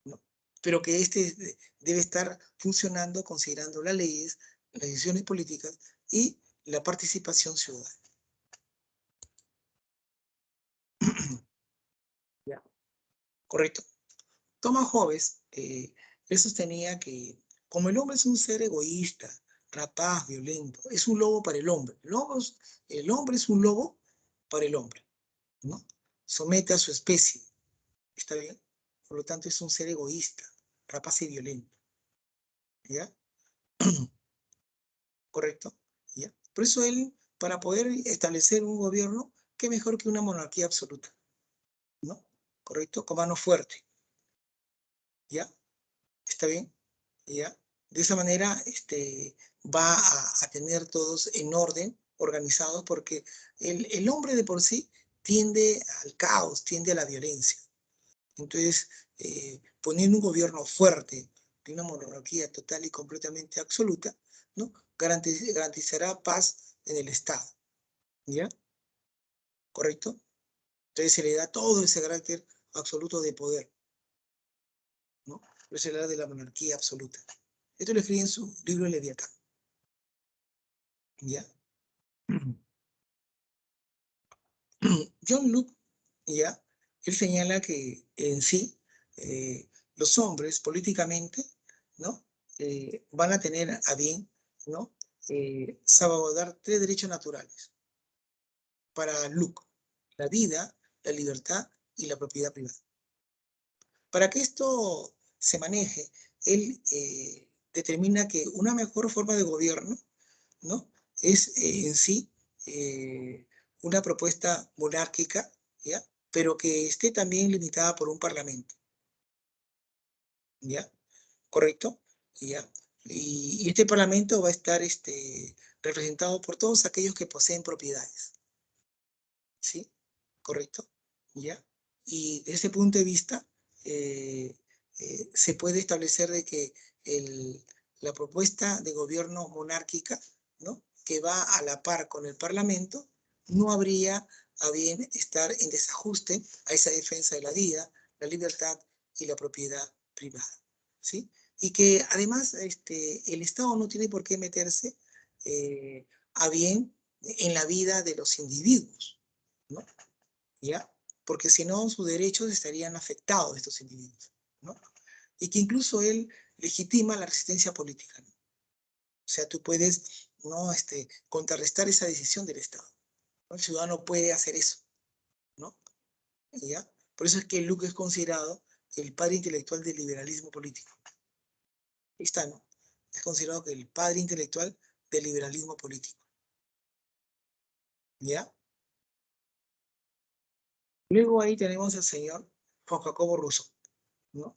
¿no? Pero que debe estar funcionando considerando las leyes, las decisiones políticas y la participación ciudadana. ¿Ya? Correcto. Thomas Hobbes, él sostenía que como el hombre es un ser egoísta, rapaz, violento, es un lobo para el hombre. El hombre es un lobo para el hombre, ¿no? Somete a su especie, ¿está bien? Por lo tanto, es un ser egoísta, rapaz y violento, ¿ya? ¿Correcto? ¿Ya? Por eso él, para poder establecer un gobierno, qué mejor que una monarquía absoluta, ¿no? ¿Correcto? Con mano fuerte, ¿ya? ¿Está bien? ¿Ya? De esa manera va a tener todos en orden, organizados, porque el hombre de por sí tiende al caos, tiende a la violencia. Entonces, poniendo un gobierno fuerte, de una monarquía total y completamente absoluta, ¿no?, garantizará paz en el Estado, ¿ya? ¿Correcto? Entonces se le da todo ese carácter absoluto de poder, ¿no? Pero se le da de la monarquía absoluta. Esto lo escribe en su libro Leviatán, ¿ya? John Locke, ¿ya?, él señala que en sí los hombres políticamente, ¿no?, van a tener a bien, ¿no?, salvaguardar tres derechos naturales para Locke: la vida, la libertad y la propiedad privada. Para que esto se maneje, él determina que una mejor forma de gobierno, ¿no?, es en sí una propuesta monárquica, ¿ya?, pero que esté también limitada por un parlamento, ¿ya? ¿Correcto? ¿Ya? Y este parlamento va a estar representado por todos aquellos que poseen propiedades, ¿sí? ¿Correcto? ¿Ya? Y desde ese punto de vista, eh, se puede establecer de que la propuesta de gobierno monárquica, ¿no?, que va a la par con el Parlamento, no habría a bien estar en desajuste a esa defensa de la vida, la libertad y la propiedad privada, ¿sí? Y que además el Estado no tiene por qué meterse a bien en la vida de los individuos, ¿no? ¿Ya? Porque si no, sus derechos estarían afectados, estos individuos, ¿no? Y que incluso él legitima la resistencia política, ¿no? O sea, tú puedes, ¿no?, contrarrestar esa decisión del Estado, ¿no? El ciudadano puede hacer eso, ¿no? ¿Ya? Por eso es que Locke es considerado el padre intelectual del liberalismo político. Ahí está, ¿no? Es considerado que el padre intelectual del liberalismo político, ¿ya? Luego ahí tenemos al señor Juan Jacobo Rousseau. ¿no?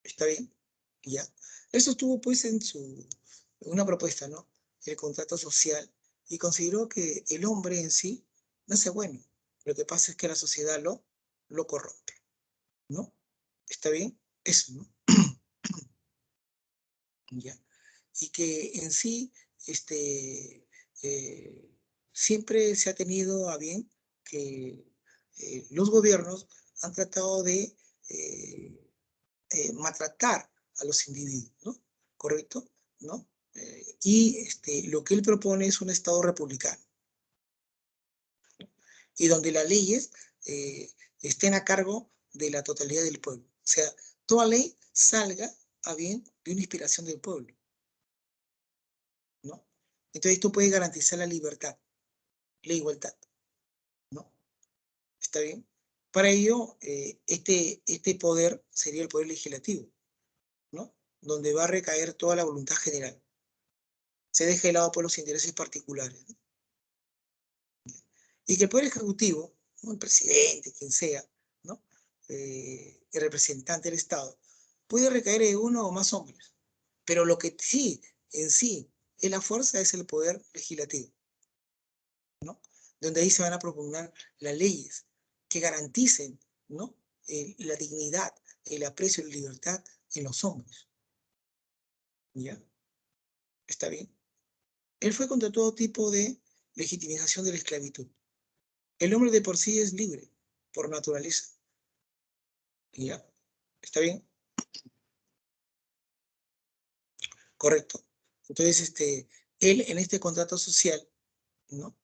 ¿Está bien? ¿Ya? Eso estuvo pues en una propuesta, ¿no? El contrato social, y consideró que el hombre en sí no es bueno. Lo que pasa es que la sociedad lo corrompe, ¿no? ¿Está bien? Eso, ¿no? ¿Ya? Y que en sí, eh, siempre se ha tenido a bien que los gobiernos han tratado de maltratar a los individuos, ¿no? ¿Correcto? ¿No? Y lo que él propone es un Estado republicano, y donde las leyes eh, estén a cargo de la totalidad del pueblo. O sea, toda ley salga a bien de una inspiración del pueblo, ¿no? Entonces tú puedes garantizar la libertad, la igualdad, ¿no? ¿Está bien? Para ello, este poder sería el poder legislativo, ¿no? Donde va a recaer toda la voluntad general. Se deja de lado por los intereses particulares, ¿no? Y que el poder ejecutivo, ¿no? El presidente, quien sea, ¿no? El representante del Estado, puede recaer en uno o más hombres. Pero lo que sí, en sí, es la fuerza es el poder legislativo, ¿no? Donde ahí se van a propugnar las leyes que garanticen, ¿no? La dignidad, el aprecio y la libertad en los hombres. ¿Ya? ¿Está bien? Él fue contra todo tipo de legitimización de la esclavitud. El hombre de por sí es libre, por naturaleza. ¿Ya? ¿Está bien? Correcto. Entonces, él en este contrato social, ¿no?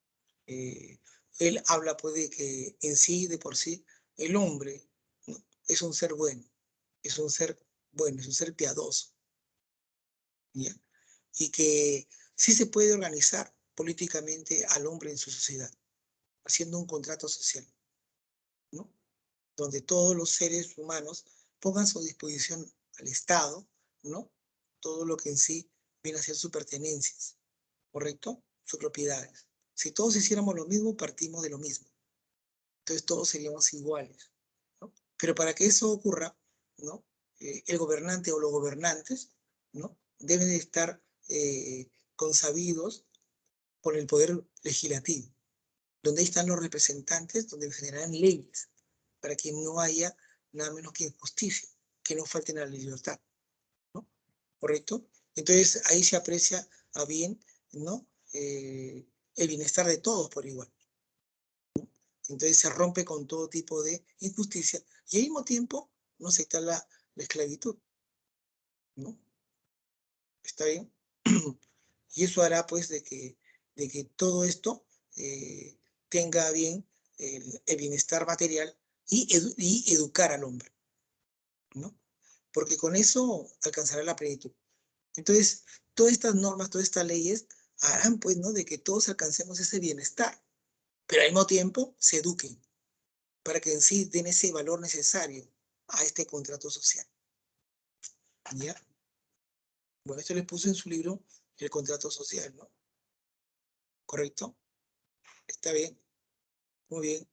Eh, él habla pues de que en sí, de por sí, el hombre, ¿no? Es un ser bueno, es un ser bueno, es un ser piadoso, ¿ya? Y que sí se puede organizar políticamente al hombre en su sociedad, haciendo un contrato social, ¿no? Donde todos los seres humanos pongan a su disposición al Estado, ¿no? Todo lo que en sí viene a ser sus pertenencias, ¿correcto? Sus propiedades. Si todos hiciéramos lo mismo, partimos de lo mismo. Entonces todos seríamos iguales, ¿no? Pero para que eso ocurra, ¿no? El gobernante o los gobernantes, ¿no? Deben de estar consabidos por el poder legislativo, donde ahí están los representantes, donde generarán leyes para que no haya nada menos que injusticia, que no falten a la libertad, ¿no? ¿Correcto? Entonces ahí se aprecia a bien, ¿no? El bienestar de todos por igual. Entonces se rompe con todo tipo de injusticia y al mismo tiempo no se está la esclavitud, ¿no? ¿Está bien? Y eso hará pues de que todo esto tenga bien el bienestar material y educar al hombre, ¿no? Porque con eso alcanzará la plenitud. Entonces, todas estas normas, todas estas leyes harán pues, ¿no? De que todos alcancemos ese bienestar, pero al mismo tiempo se eduquen para que en sí den ese valor necesario a este contrato social. ¿Ya? Bueno, esto les puso en su libro El contrato social, ¿no? ¿Correcto? ¿Está bien? Muy bien.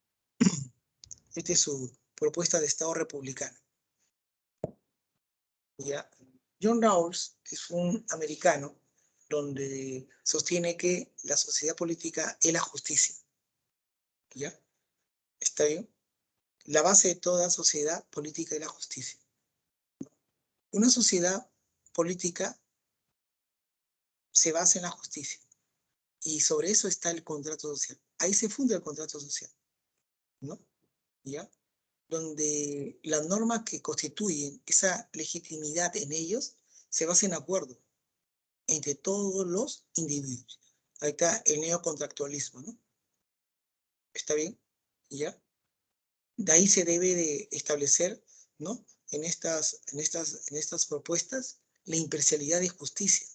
Esta es su propuesta de Estado republicano. ¿Ya? John Rawls es un americano donde sostiene que la sociedad política es la justicia. ¿Ya? ¿Está bien? La base de toda sociedad política es la justicia. Una sociedad política se basa en la justicia. Y sobre eso está el contrato social. Ahí se funda el contrato social, ¿no? ¿Ya? Donde las normas que constituyen esa legitimidad en ellos se basan en acuerdo entre todos los individuos. Ahí está el neocontractualismo, ¿no? ¿Está bien? ¿Ya? De ahí se debe de establecer, ¿no? En estas propuestas, la imparcialidad de justicia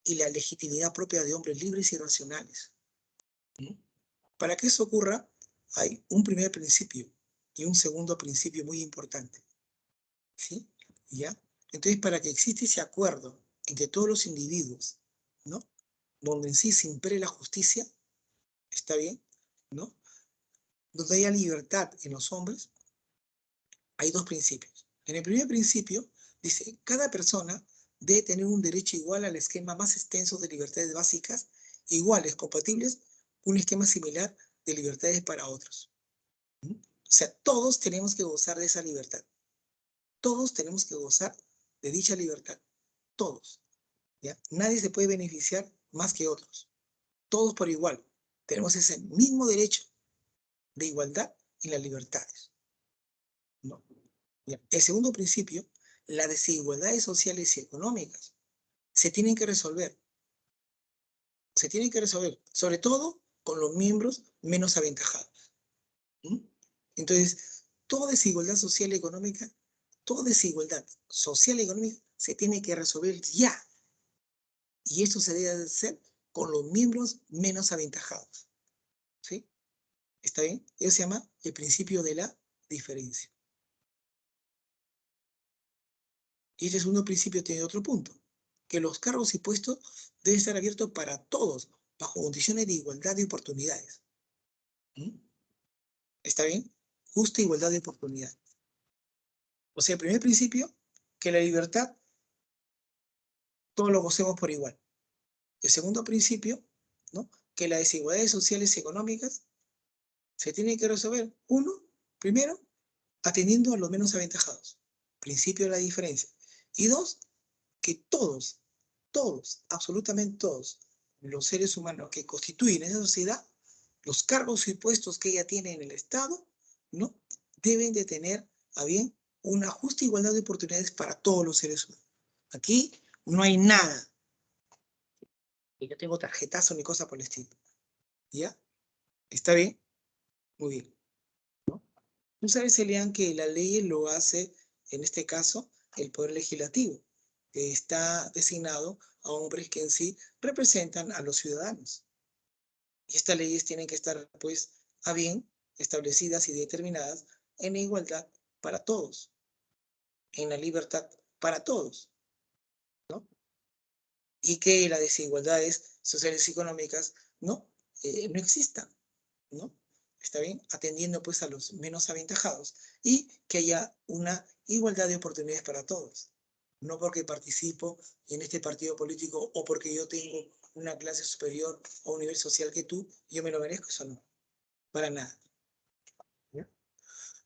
y la legitimidad propia de hombres libres y racionales. ¿No? Para que eso ocurra, hay un primer principio y un segundo principio muy importante, ¿sí? ¿Ya? Entonces, para que exista ese acuerdo entre todos los individuos, ¿no? Donde en sí se impere la justicia, ¿está bien? ¿No? Donde haya libertad en los hombres, hay dos principios. En el primer principio, dice, cada persona debe tener un derecho igual al esquema más extenso de libertades básicas, iguales, compatibles, un esquema similar de libertades para otros. ¿Mm? O sea, todos tenemos que gozar de esa libertad. Todos tenemos que gozar de dicha libertad. Todos. ¿Ya? Nadie se puede beneficiar más que otros. Todos por igual. Tenemos ese mismo derecho de igualdad en las libertades. ¿No? ¿Ya? El segundo principio, las desigualdades sociales y económicas se tienen que resolver. Se tienen que resolver, sobre todo con los miembros menos aventajados. ¿Mm? Entonces, toda desigualdad social y económica se tiene que resolver ya. Y eso se debe hacer con los miembros menos aventajados. ¿Sí? ¿Está bien? Eso se llama el principio de la diferencia. Y este segundo principio tiene otro punto, que los cargos y puestos deben estar abiertos para todos, bajo condiciones de igualdad de oportunidades. ¿Mm? ¿Está bien? Justa igualdad de oportunidades. O sea, el primer principio, que la libertad todos lo gocemos por igual. El segundo principio, ¿no? Que las desigualdades sociales y económicas se tienen que resolver, uno, primero, atendiendo a los menos aventajados. Principio de la diferencia. Y dos, que todos, absolutamente todos, los seres humanos que constituyen esa sociedad, los cargos y puestos que ella tiene en el Estado, ¿no? Deben de tener a bien una justa igualdad de oportunidades para todos los seres humanos. Aquí no hay nada. Que yo tengo tarjetazo ni cosa por el estilo. ¿Ya? ¿Está bien? Muy bien. ¿No? Tú sabes, Elian, que la ley lo hace, en este caso, el Poder Legislativo, que está designado a hombres que en sí representan a los ciudadanos. Y estas leyes tienen que estar, pues, a bien establecidas y determinadas en la igualdad para todos, en la libertad para todos, ¿no? Y que las desigualdades sociales y económicas no existan, ¿no? ¿Está bien? Atendiendo pues a los menos aventajados y que haya una igualdad de oportunidades para todos. No porque participo en este partido político o porque yo tengo una clase superior o un nivel social que tú, yo me lo merezco, eso no, para nada. ¿Ya?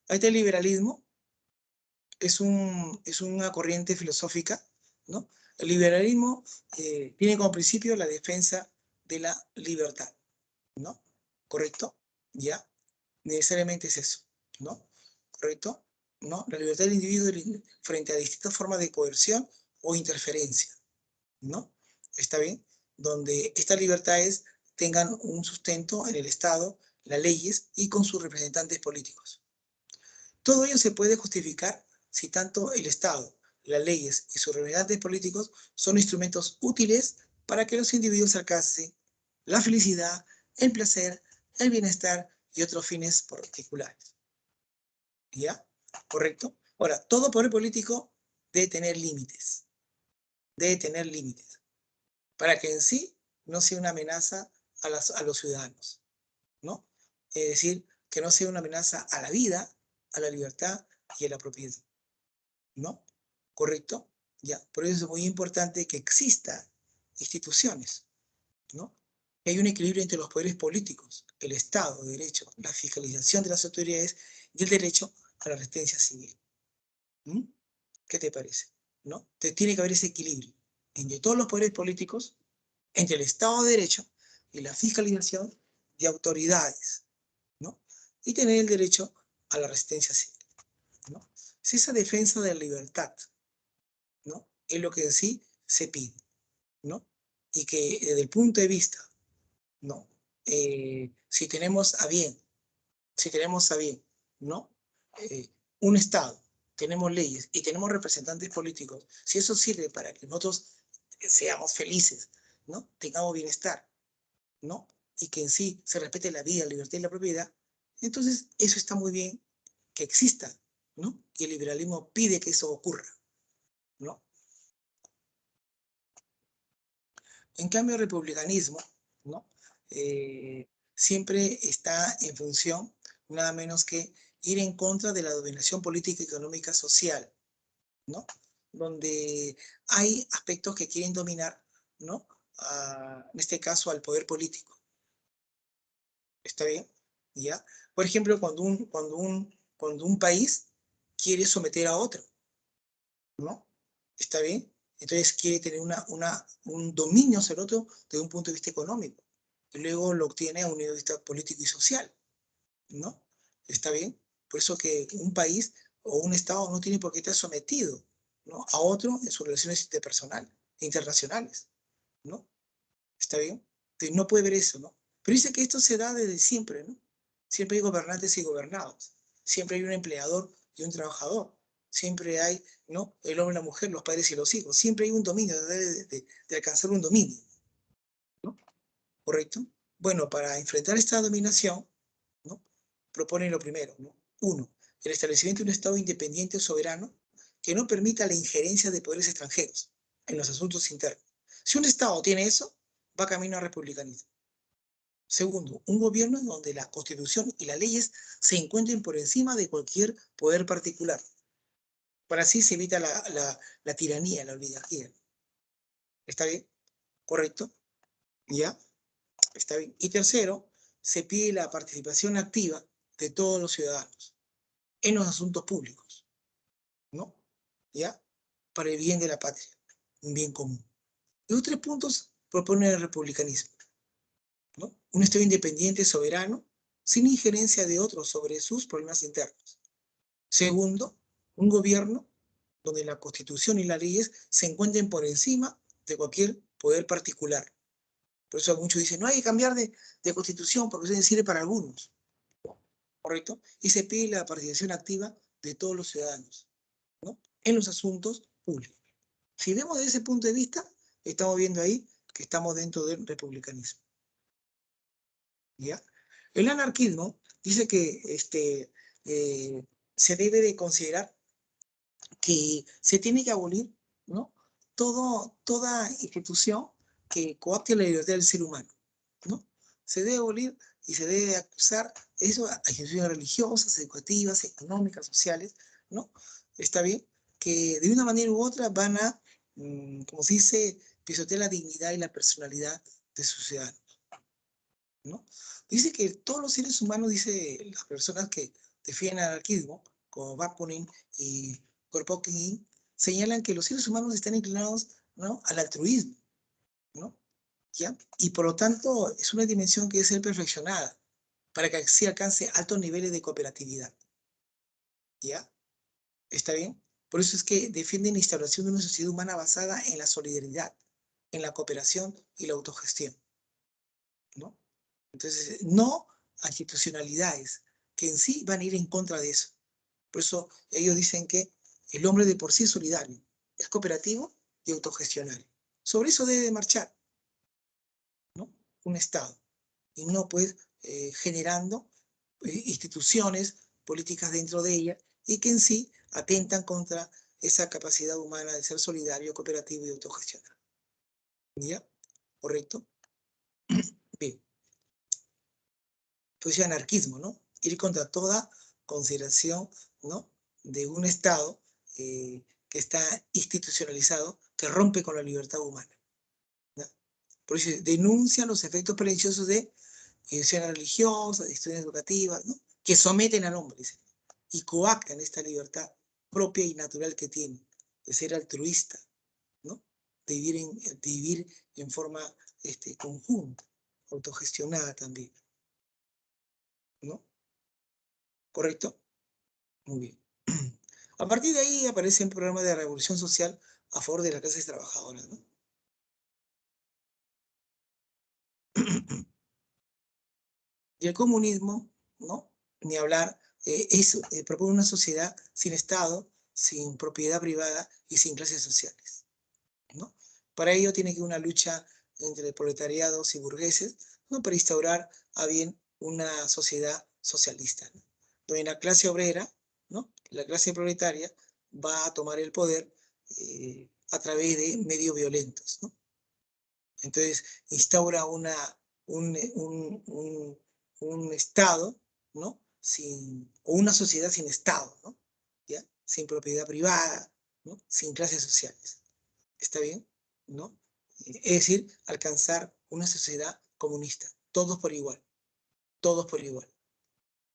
Ahí está el liberalismo, es una corriente filosófica, ¿no? El liberalismo tiene como principio la defensa de la libertad, ¿no? ¿Correcto? ¿Ya? Necesariamente es eso, ¿no? ¿Correcto? ¿No? La libertad del individuo frente a distintas formas de coerción o interferencia, ¿no? ¿Está bien? Donde estas libertades tengan un sustento en el Estado, las leyes y con sus representantes políticos. Todo ello se puede justificar si tanto el Estado, las leyes y sus representantes políticos son instrumentos útiles para que los individuos alcancen la felicidad, el placer, el bienestar y otros fines particulares. ¿Ya? ¿Correcto? Ahora, todo poder político debe tener límites. Debe tener límites. Para que en sí no sea una amenaza a los ciudadanos, ¿no? Es decir, que no sea una amenaza a la vida, a la libertad y a la propiedad, ¿no? ¿Correcto? Ya, por eso es muy importante que existan instituciones, ¿no? Que hay un equilibrio entre los poderes políticos, el Estado de Derecho, la fiscalización de las autoridades y el derecho a la resistencia civil. ¿Mm? ¿Qué te parece? ¿No? Tiene que haber ese equilibrio entre todos los poderes políticos, entre el Estado de Derecho y la fiscalización de autoridades, ¿no? Y tener el derecho a la resistencia civil, ¿no? Es esa defensa de la libertad, ¿no? Es lo que en sí se pide, ¿no? Y que desde el punto de vista, ¿no? Si tenemos a bien, ¿no? Eh, un Estado, tenemos leyes y tenemos representantes políticos, si eso sirve para que nosotros seamos felices, ¿no? Tengamos bienestar, ¿no? Y que en sí se respete la vida, la libertad y la propiedad, entonces eso está muy bien que exista, ¿no? Y el liberalismo pide que eso ocurra, ¿no? En cambio, el republicanismo, ¿no? Siempre está en función, nada menos que ir en contra de la dominación política, económica, social, ¿no? Donde hay aspectos que quieren dominar, ¿no? En este caso al poder político. ¿Está bien? ¿Ya? Por ejemplo, cuando un país quiere someter a otro, ¿no? ¿Está bien? Entonces quiere tener un dominio sobre el otro desde un punto de vista económico. Y luego lo obtiene a un nivel de vista político y social, ¿no? ¿Está bien? Por eso que un país o un Estado no tiene por qué estar sometido, ¿no?, a otro en sus relaciones interpersonales, internacionales, ¿no? ¿Está bien? Entonces, no puede ver eso, ¿no? Pero dice que esto se da desde siempre, ¿no? Siempre hay gobernantes y gobernados. Siempre hay un empleador y un trabajador. Siempre hay, ¿no?, el hombre y la mujer, los padres y los hijos. Siempre hay un dominio, de alcanzar un dominio, ¿no? ¿Correcto? Bueno, para enfrentar esta dominación, ¿no?, propone lo primero, ¿no? Uno, el establecimiento de un Estado independiente o soberano que no permita la injerencia de poderes extranjeros en los asuntos internos. Si un Estado tiene eso, va camino al republicanismo. Segundo, un gobierno donde la Constitución y las leyes se encuentren por encima de cualquier poder particular. Para así se evita la tiranía, la oligarquía. ¿Está bien? ¿Correcto? ¿Ya? Está bien. Y tercero, se pide la participación activa de todos los ciudadanos en los asuntos públicos, ¿no? ¿Ya? Para el bien de la patria, un bien común. Y los tres puntos propone el republicanismo, ¿no? Un Estado independiente, soberano, sin injerencia de otros sobre sus problemas internos. Segundo, un gobierno donde la Constitución y las leyes se encuentren por encima de cualquier poder particular. Por eso muchos dicen, no hay que cambiar de Constitución porque eso sirve para algunos, ¿correcto? Y se pide la participación activa de todos los ciudadanos, ¿no?, en los asuntos públicos. Si vemos desde ese punto de vista, estamos viendo ahí que estamos dentro del republicanismo, ¿ya? El anarquismo dice que se debe de considerar que se tiene que abolir, ¿no?, toda institución que coopte la libertad del ser humano, ¿no? Se debe abolir y se debe acusar eso a instituciones religiosas, educativas, económicas, sociales, ¿no? Está bien, que de una manera u otra van a, como se dice, pisotear la dignidad y la personalidad de sus ciudadanos, ¿no? Dice que todos los seres humanos, dice las personas que defienden el anarquismo, como Bakunin y Kropotkin, señalan que los seres humanos están inclinados, ¿no?, al altruismo, ¿no? ¿Ya? Y por lo tanto es una dimensión que debe ser perfeccionada para que así alcance altos niveles de cooperatividad. ¿Ya? ¿Está bien? Por eso es que defienden la instauración de una sociedad humana basada en la solidaridad, en la cooperación y la autogestión, ¿no? Entonces, no a institucionalidades que en sí van a ir en contra de eso. Por eso ellos dicen que el hombre de por sí es solidario, es cooperativo y autogestionario. Sobre eso debe de marchar, ¿no?, un Estado. Y no pues generando instituciones políticas dentro de ella y que en sí atentan contra esa capacidad humana de ser solidario, cooperativo y autogestionario. ¿Ya? ¿Correcto? Bien. Pues el anarquismo, ¿no? Ir contra toda consideración, ¿no?, de un Estado que está institucionalizado, que rompe con la libertad humana, ¿no? Por eso denuncian los efectos perniciosos de instituciones religiosas, de instituciones educativas, ¿no?, que someten al hombre, dice, y coactan esta libertad propia y natural que tiene, de ser altruista, ¿no?, de vivir en forma conjunta, autogestionada también, ¿no? ¿Correcto? Muy bien. A partir de ahí aparece un programa de revolución social a favor de las clases trabajadoras, ¿no? Y el comunismo, ¿no?, ni hablar, propone una sociedad sin Estado, sin propiedad privada y sin clases sociales, ¿no? Para ello tiene que haber una lucha entre proletariados y burgueses, ¿no?, para instaurar a bien una sociedad socialista, ¿no?, donde la clase obrera, ¿no?, la clase proletaria va a tomar el poder a través de medios violentos, ¿no? Entonces instaura un Estado, ¿no?, o una sociedad sin Estado, ¿no?, ¿ya?, sin propiedad privada, ¿no? Sin clases sociales. ¿Está bien? ¿No? Es decir, alcanzar una sociedad comunista, todos por igual,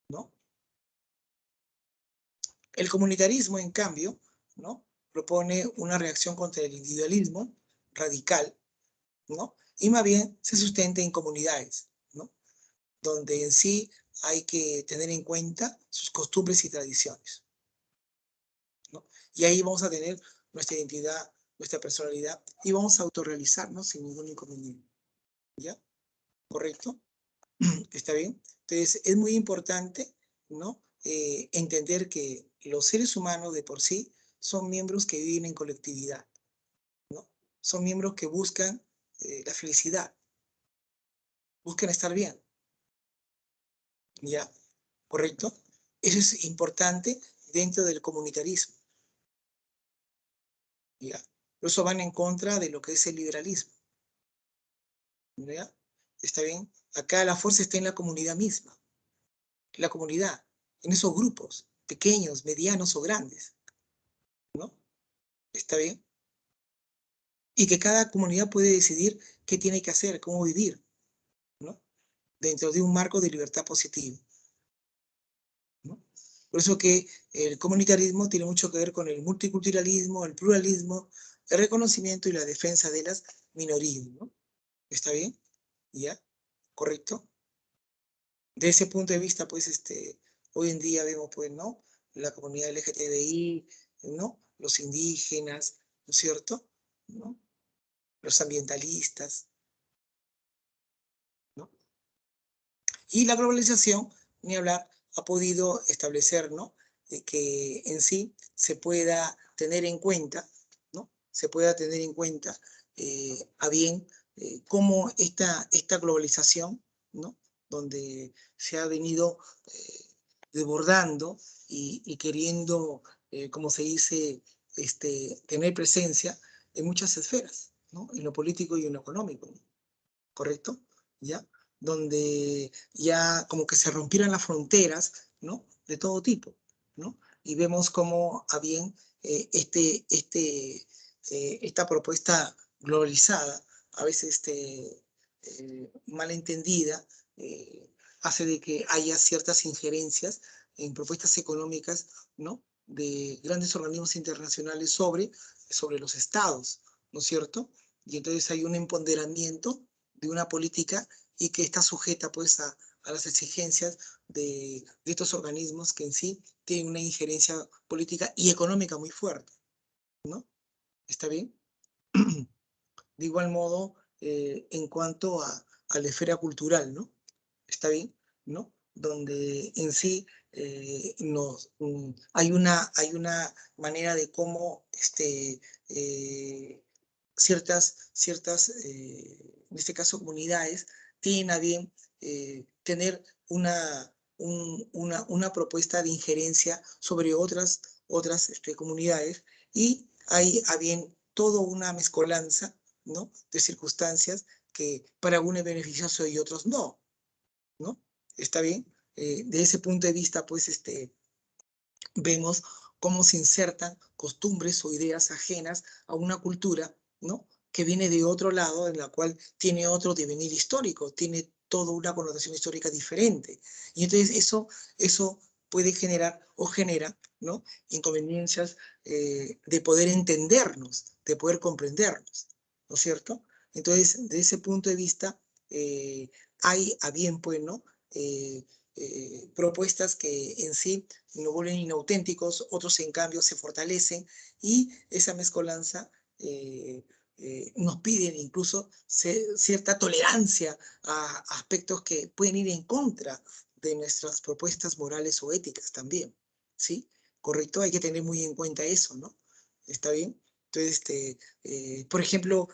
¿no? El comunitarismo, en cambio, ¿no? Propone una reacción contra el individualismo radical, ¿no? Y más bien se sustenta en comunidades, ¿no? Donde en sí hay que tener en cuenta sus costumbres y tradiciones, ¿no? Y ahí vamos a tener nuestra identidad, nuestra personalidad, y vamos a autorrealizarnos sin ningún inconveniente, ¿ya? ¿Correcto? ¿Está bien? Entonces, es muy importante, ¿no? Entender que los seres humanos de por sí son miembros que viven en colectividad, ¿no? Son miembros que buscan la felicidad, buscan estar bien, ¿ya? ¿Correcto? Eso es importante dentro del comunitarismo, ¿ya? Por eso van en contra de lo que es el liberalismo, ¿ya? ¿Está bien? Acá la fuerza está en la comunidad misma, en la comunidad, en esos grupos, pequeños, medianos o grandes, ¿no? ¿Está bien? Y que cada comunidad puede decidir qué tiene que hacer, cómo vivir, ¿no? Dentro de un marco de libertad positiva, ¿no? Por eso que el comunitarismo tiene mucho que ver con el multiculturalismo, el pluralismo, el reconocimiento y la defensa de las minorías, ¿no? ¿Está bien? ¿Ya? ¿Correcto? De ese punto de vista, pues, hoy en día vemos, pues, ¿no? La comunidad LGTBI, ¿no? Los indígenas, ¿no es cierto? ¿No? Los ambientalistas, ¿no? Y la globalización, ni hablar, ha podido establecer, ¿no? De que en sí se pueda tener en cuenta, ¿no? Se pueda tener en cuenta a bien cómo esta globalización, ¿no? Donde se ha venido desbordando y queriendo, como se dice, tener presencia en muchas esferas, ¿no? En lo político y en lo económico, ¿no? ¿Correcto? ¿Ya? Donde ya como que se rompieran las fronteras, ¿no? De todo tipo, ¿no? Y vemos cómo a bien esta propuesta globalizada, a veces malentendida, hace de que haya ciertas injerencias en propuestas económicas, ¿no? De grandes organismos internacionales sobre los estados, ¿no es cierto? Y entonces hay un empoderamiento de una política y que está sujeta pues a las exigencias de estos organismos que en sí tienen una injerencia política y económica muy fuerte, ¿no? ¿Está bien? De igual modo, en cuanto a la esfera cultural, ¿no? ¿Está bien? ¿No? Donde en sí hay una manera de cómo en este caso comunidades, tienen a bien tener una propuesta de injerencia sobre otras comunidades y hay a bien toda una mezcolanza, ¿no? De circunstancias que para algunos es beneficioso y otros no, ¿no? ¿Está bien? De ese punto de vista, pues, vemos cómo se insertan costumbres o ideas ajenas a una cultura, ¿no? Que viene de otro lado, en la cual tiene otro devenir histórico, tiene toda una connotación histórica diferente. Y entonces eso puede generar o genera, ¿no? Inconveniencias de poder entendernos, de poder comprendernos, ¿no es cierto? Entonces, de ese punto de vista, hay a bien, pues, ¿no? Propuestas que en sí no vuelven inauténticos, otros en cambio se fortalecen y esa mezcolanza nos piden incluso cierta tolerancia a aspectos que pueden ir en contra de nuestras propuestas morales o éticas también, ¿sí? ¿Correcto? Hay que tener muy en cuenta eso, ¿no? ¿Está bien? Entonces, por ejemplo,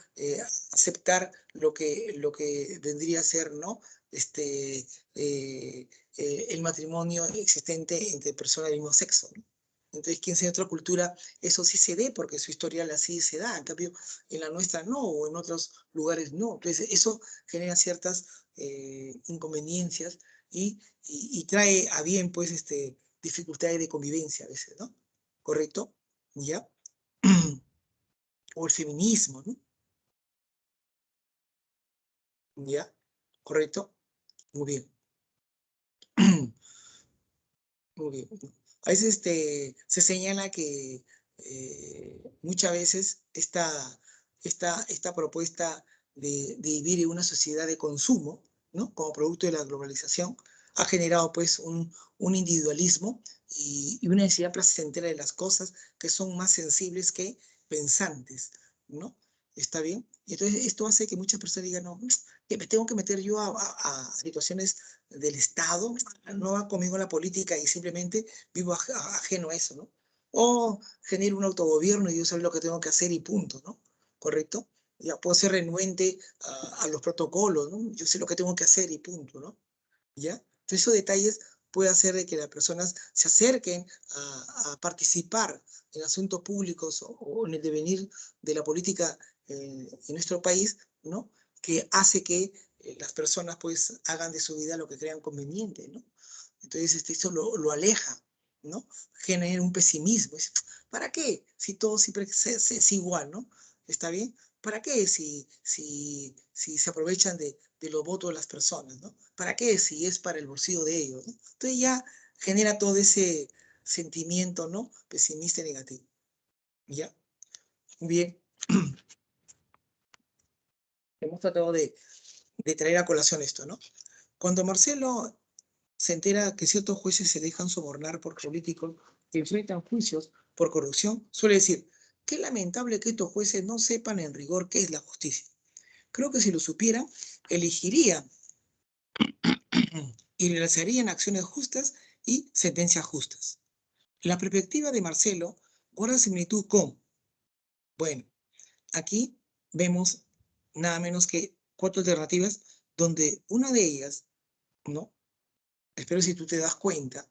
aceptar lo que vendría a ser, ¿no? Eh, el matrimonio existente entre personas del mismo sexo, ¿no? Entonces, quien sea de otra cultura, eso sí se ve porque su historial así se da, en cambio, en la nuestra no, o en otros lugares no. Entonces, eso genera ciertas inconveniencias y trae a bien, pues, dificultades de convivencia a veces, ¿no? ¿Correcto? ¿Ya? o el feminismo, ¿no? ¿Ya? ¿Correcto? Muy bien. Muy bien. A veces se señala que muchas veces esta propuesta de vivir en una sociedad de consumo, ¿no? Como producto de la globalización, ha generado pues un individualismo y una necesidad placentera de las cosas que son más sensibles que pensantes, ¿no? ¿Está bien? Y entonces esto hace que muchas personas digan, no, que me tengo que meter yo a situaciones del Estado, no va conmigo la política y simplemente vivo ajeno a eso, ¿no? O genero un autogobierno y yo sé lo que tengo que hacer y punto, ¿no? ¿Correcto? Ya puedo ser renuente a los protocolos, ¿no? Yo sé lo que tengo que hacer y punto, ¿no? ¿Ya? Entonces esos detalles puede hacer de que las personas se acerquen a participar en asuntos públicos o en el devenir de la política en nuestro país, ¿no? Que hace que las personas pues hagan de su vida lo que crean conveniente, ¿no? Entonces eso lo aleja, ¿no? Genera un pesimismo. ¿Para qué? Si todo siempre es igual, ¿no? ¿Está bien? ¿Para qué si se aprovechan de los votos de las personas, ¿no? ¿Para qué si es para el bolsillo de ellos, ¿no? Entonces ya genera todo ese sentimiento, ¿no? Pesimista y negativo. ¿Ya? Bien. Hemos tratado de traer a colación esto, ¿no? Cuando Marcelo se entera que ciertos jueces se dejan sobornar por políticos que enfrentan juicios por corrupción, suele decir, qué lamentable que estos jueces no sepan en rigor qué es la justicia. Creo que si lo supieran, elegirían y realizarían acciones justas y sentencias justas. La perspectiva de Marcelo guarda similitud con, bueno, aquí vemos nada menos que cuatro alternativas donde una de ellas, ¿no? Espero si tú te das cuenta,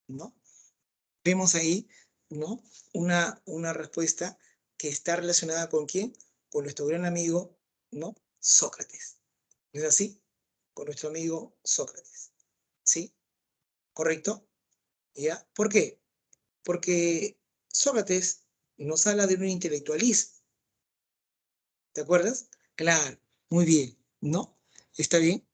¿no? Vemos ahí, ¿no? Una respuesta que está relacionada con quién? Con nuestro gran amigo, ¿no? Sócrates. ¿No es así? Con nuestro amigo Sócrates. ¿Sí? ¿Correcto? ¿Ya? ¿Por qué? Porque Sócrates nos habla de un intelectualismo. ¿Te acuerdas? Claro, muy bien, ¿no? ¿Está bien?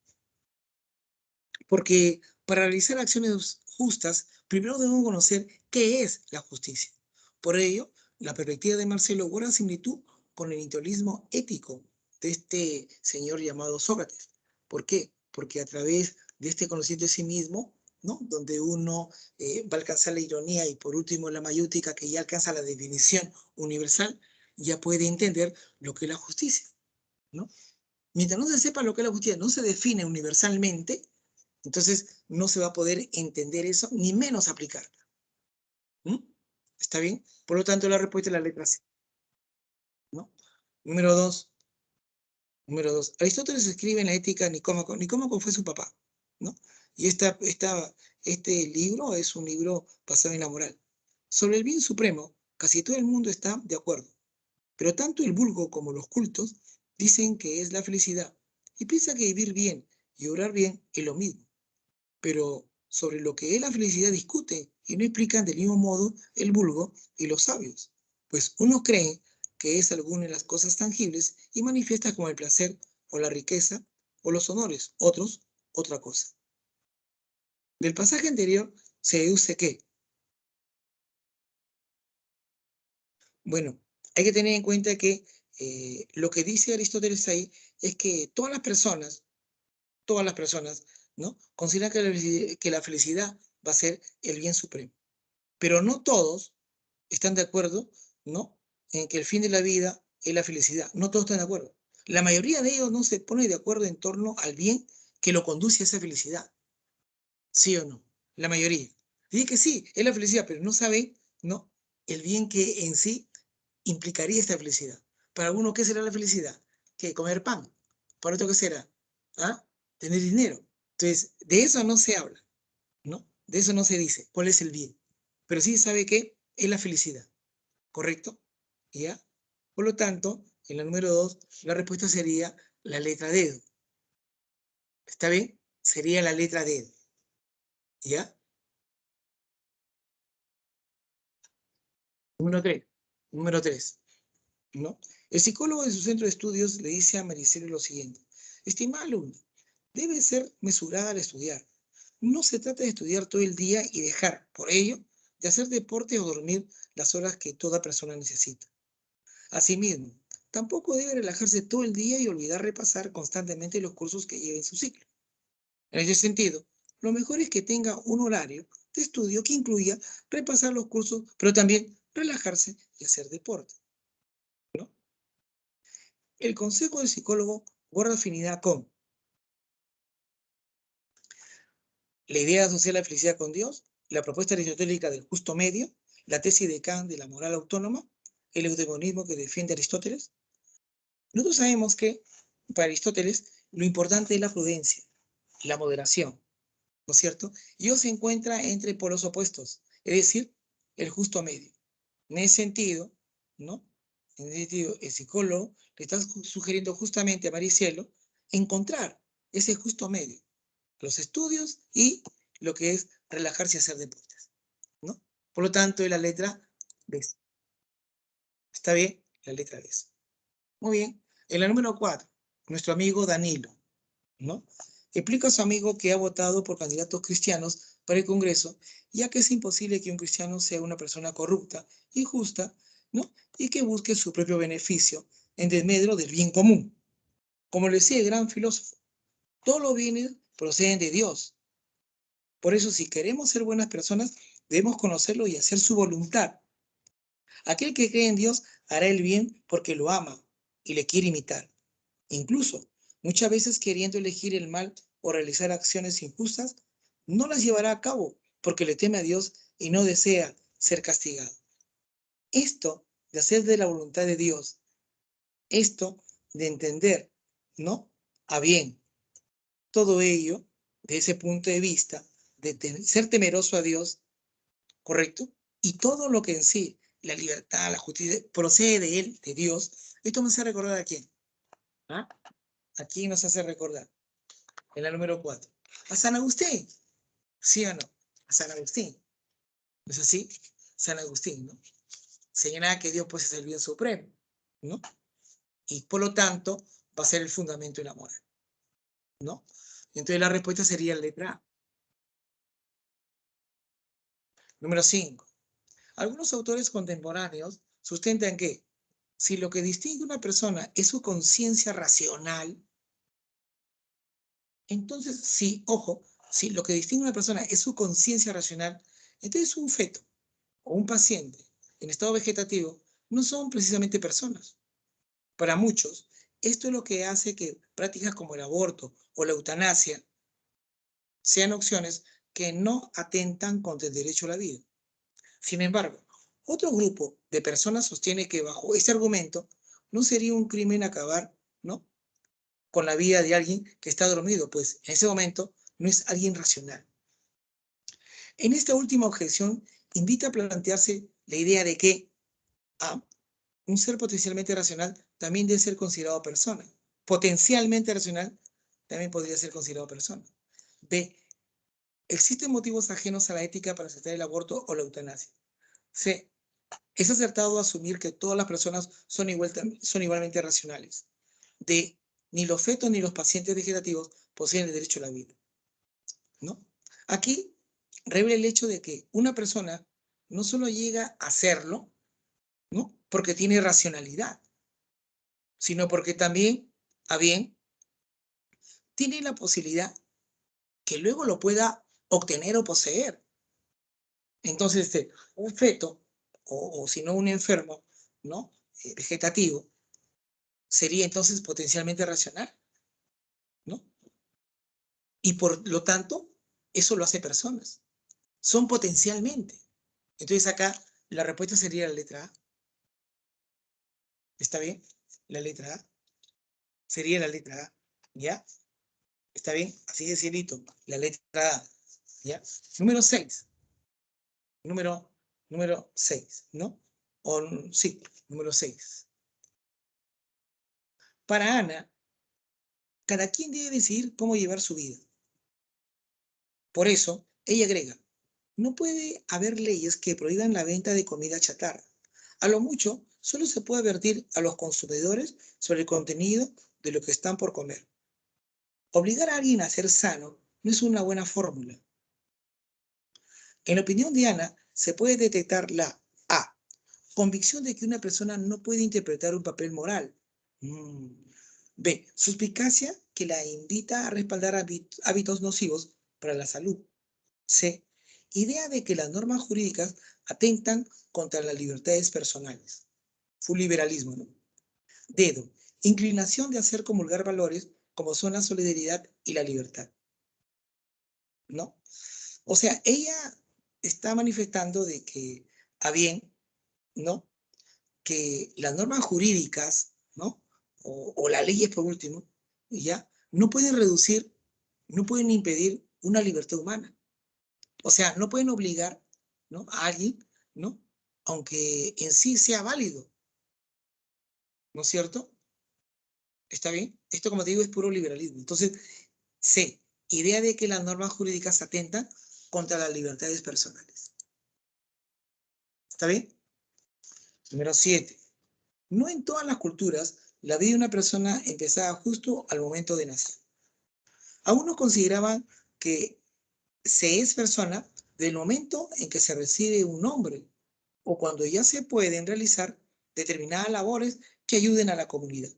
Porque para realizar acciones justas, primero debemos conocer qué es la justicia. Por ello, la perspectiva de Marcelo guarda similitud con el intelectualismo ético de este señor llamado Sócrates. ¿Por qué? Porque a través de este conocimiento de sí mismo, ¿no? Donde uno va a alcanzar la ironía y por último la mayútica que ya alcanza la definición universal, ya puede entender lo que es la justicia, ¿no? Mientras no se sepa lo que es la justicia, no se define universalmente, entonces no se va a poder entender eso, ni menos aplicarla. ¿Mm? ¿Está bien? Por lo tanto, la respuesta es la letra C, ¿no? Número dos. Número dos. Aristóteles escribe en la Ética Nicómaco. Nicómaco fue su papá, ¿no? Y este libro es un libro basado en la moral. Sobre el bien supremo, casi todo el mundo está de acuerdo. Pero tanto el vulgo como los cultos dicen que es la felicidad y piensa que vivir bien y obrar bien es lo mismo. Pero sobre lo que es la felicidad discuten y no explican del mismo modo el vulgo y los sabios, pues unos creen que es alguna de las cosas tangibles y manifiesta como el placer o la riqueza o los honores, otros otra cosa. Del pasaje anterior se deduce que, bueno, hay que tener en cuenta que lo que dice Aristóteles ahí es que todas las personas, ¿no? Consideran que la felicidad va a ser el bien supremo. Pero no todos están de acuerdo, ¿no? En que el fin de la vida es la felicidad. No todos están de acuerdo. La mayoría de ellos no se pone de acuerdo en torno al bien que lo conduce a esa felicidad. ¿Sí o no? La mayoría. Dice que sí, es la felicidad, pero no saben, ¿no? El bien que en sí implicaría esta felicidad. Para algunos, ¿qué será la felicidad? ¿Qué? Comer pan. Para otro, ¿qué será? ¿Ah? Tener dinero. Entonces, de eso no se habla, ¿no? De eso no se dice. ¿Cuál es el bien? Pero sí sabe que es la felicidad. ¿Correcto? ¿Ya? Por lo tanto, en la número 2, la respuesta sería la letra D. ¿Está bien? Sería la letra D. ¿Ya? Número 3. Número 3, ¿no? El psicólogo de su centro de estudios le dice a Maricelo lo siguiente: estimada alumna, debe ser mesurada al estudiar. No se trata de estudiar todo el día y dejar, por ello, de hacer deporte o dormir las horas que toda persona necesita. Asimismo, tampoco debe relajarse todo el día y olvidar repasar constantemente los cursos que lleva en su ciclo. En ese sentido, lo mejor es que tenga un horario de estudio que incluya repasar los cursos, pero también relajarse y hacer deporte, ¿no? El consejo del psicólogo guarda afinidad con la idea de asociar la felicidad con Dios, la propuesta aristotélica del justo medio, la tesis de Kant de la moral autónoma, el eudemonismo que defiende Aristóteles. Nosotros sabemos que para Aristóteles lo importante es la prudencia, la moderación, ¿no es cierto? Y Dios se encuentra entre polos opuestos, es decir, el justo medio. En ese sentido, ¿no? En ese sentido, el psicólogo le está sugiriendo justamente a Maricielo encontrar ese justo medio, los estudios y lo que es relajarse y hacer deportes, ¿no? Por lo tanto, es la letra B. ¿Está bien? La letra B. Muy bien. En la número 4, nuestro amigo Danilo, ¿no? Explica a su amigo que ha votado por candidatos cristianos para el Congreso, ya que es imposible que un cristiano sea una persona corrupta, injusta, ¿no? Y que busque su propio beneficio en desmedro del bien común. Como le decía el gran filósofo, todos los bienes proceden de Dios. Por eso, si queremos ser buenas personas, debemos conocerlo y hacer su voluntad. Aquel que cree en Dios hará el bien porque lo ama y le quiere imitar. Incluso, muchas veces queriendo elegir el mal o realizar acciones injustas, no las llevará a cabo porque le teme a Dios y no desea ser castigado. Esto de hacer de la voluntad de Dios, esto de entender, ¿no? A bien, todo ello, de ese punto de vista, de ser temeroso a Dios, ¿correcto? Y todo lo que en sí, la libertad, la justicia, procede de Él, de Dios, esto me hace recordar a quién. ¿Ah? ¿A quién nos hace recordar? En la número 4. A San Agustín. ¿Sí o no? A San Agustín. ¿No es así? San Agustín, ¿no? Señala que Dios pues es el bien supremo, ¿no? Y por lo tanto va a ser el fundamento de la moral, ¿no? Entonces la respuesta sería la letra A. Número 5. Algunos autores contemporáneos sustentan que si lo que distingue a una persona es su conciencia racional, entonces, sí, ojo, si lo que distingue a una persona es su conciencia racional, entonces un feto o un paciente en estado vegetativo no son precisamente personas. Para muchos, esto es lo que hace que prácticas como el aborto o la eutanasia sean opciones que no atentan contra el derecho a la vida. Sin embargo, otro grupo de personas sostiene que bajo este argumento no sería un crimen acabar, ¿no?, con la vida de alguien que está dormido, pues en ese momento no es alguien racional. En esta última objeción, invita a plantearse la idea de que A, un ser potencialmente racional también debe ser considerado persona. Potencialmente racional también podría ser considerado persona. B, existen motivos ajenos a la ética para aceptar el aborto o la eutanasia. C, es acertado asumir que todas las personas son igualmente racionales. D, ni los fetos ni los pacientes vegetativos poseen el derecho a la vida, ¿no? Aquí revela el hecho de que una persona no solo llega a serlo, ¿no?, porque tiene racionalidad, sino porque también, a bien, tiene la posibilidad que luego lo pueda obtener o poseer. Entonces, un feto, o si no un enfermo, ¿no?, vegetativo, sería entonces potencialmente racional, ¿no? Y por lo tanto, eso lo hace personas. Son potencialmente. Entonces acá la respuesta sería la letra A. ¿Está bien? La letra A. Sería la letra A. ¿Ya? ¿Está bien? Así de cielito. La letra A. ¿Ya? Número 6. Número 6, ¿no? O, sí, número 6. Para Ana, cada quien debe decidir cómo llevar su vida. Por eso, ella agrega, no puede haber leyes que prohíban la venta de comida chatarra. A lo mucho, solo se puede advertir a los consumidores sobre el contenido de lo que están por comer. Obligar a alguien a ser sano no es una buena fórmula. En la opinión de Ana, se puede detectar la A. Convicción de que una persona no puede interpretar un papel moral. B. Suspicacia que la invita a respaldar hábitos nocivos para la salud. C. Idea de que las normas jurídicas atentan contra las libertades personales. Full liberalismo, ¿no? D. Inclinación de hacer comulgar valores como son la solidaridad y la libertad. ¿No? O sea, ella está manifestando de que, a bien, ¿no? Que las normas jurídicas, ¿no? O las leyes, por último, ¿ya? No pueden reducir, no pueden impedir una libertad humana. O sea, no pueden obligar, ¿no? A alguien, ¿no? Aunque en sí sea válido, ¿no es cierto? ¿Está bien? Esto, como te digo, es puro liberalismo. Entonces, C, idea de que las normas jurídicas atentan contra las libertades personales. ¿Está bien? Número 7. No en todas las culturas la vida de una persona empezaba justo al momento de nacer. Algunos consideraban que se es persona del momento en que se recibe un nombre o cuando ya se pueden realizar determinadas labores que ayuden a la comunidad.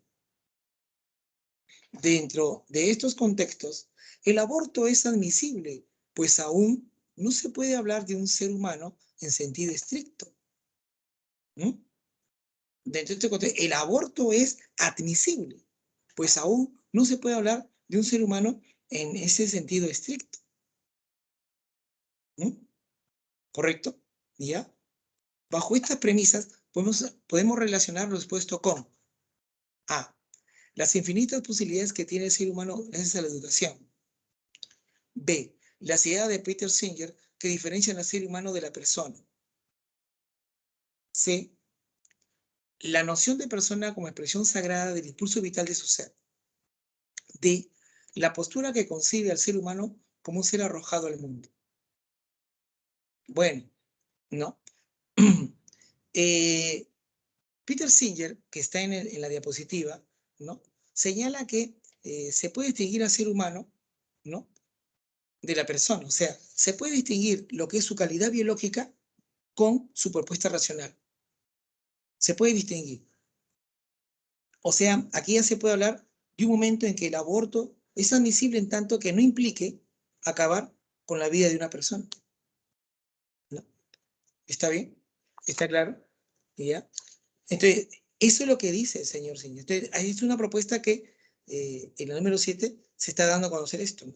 Dentro de estos contextos, el aborto es admisible, pues aún no se puede hablar de un ser humano en sentido estricto. ¿Mm? Dentro de este contexto, el aborto es admisible, pues aún no se puede hablar de un ser humano en ese sentido estricto. ¿Mm? ¿Correcto? ¿Ya? Bajo estas premisas podemos relacionar lo expuesto con A. Las infinitas posibilidades que tiene el ser humano gracias a la educación. B. Las ideas de Peter Singer que diferencian al ser humano de la persona. C. La noción de persona como expresión sagrada del impulso vital de su ser. D. La postura que concibe al ser humano como un ser arrojado al mundo. Bueno, ¿no? Peter Singer, que está en la diapositiva, ¿no? Señala que se puede distinguir al ser humano, ¿no? De la persona. O sea, se puede distinguir lo que es su calidad biológica con su propuesta racional. Se puede distinguir. O sea, aquí ya se puede hablar de un momento en que el aborto es admisible en tanto que no implique acabar con la vida de una persona. ¿No? ¿Está bien? ¿Está claro? ¿Ya? Entonces, eso es lo que dice el señor Singer. Entonces, ahí es una propuesta que en el número 7 se está dando a conocer esto, ¿no?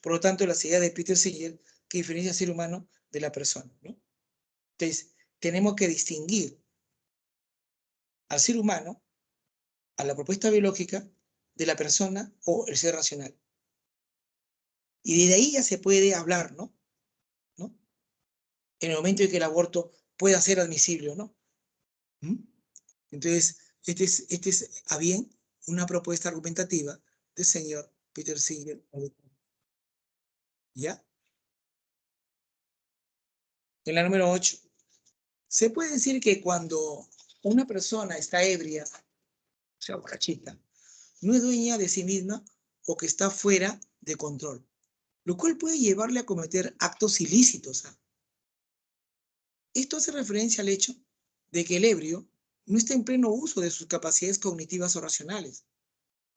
Por lo tanto, la idea de Peter Singer que diferencia al ser humano de la persona, ¿no? Entonces, tenemos que distinguir al ser humano, a la propuesta biológica, de la persona o el ser racional. Y desde ahí ya se puede hablar, ¿no? ¿No? En el momento en que el aborto pueda ser admisible o no. ¿Mm? Entonces, este es a bien una propuesta argumentativa del señor Peter Singer. ¿Ya? En la número 8. Se puede decir que cuando una persona está ebria, o sea, borrachita, no es dueña de sí misma o que está fuera de control, lo cual puede llevarle a cometer actos ilícitos. Esto hace referencia al hecho de que el ebrio no está en pleno uso de sus capacidades cognitivas o racionales.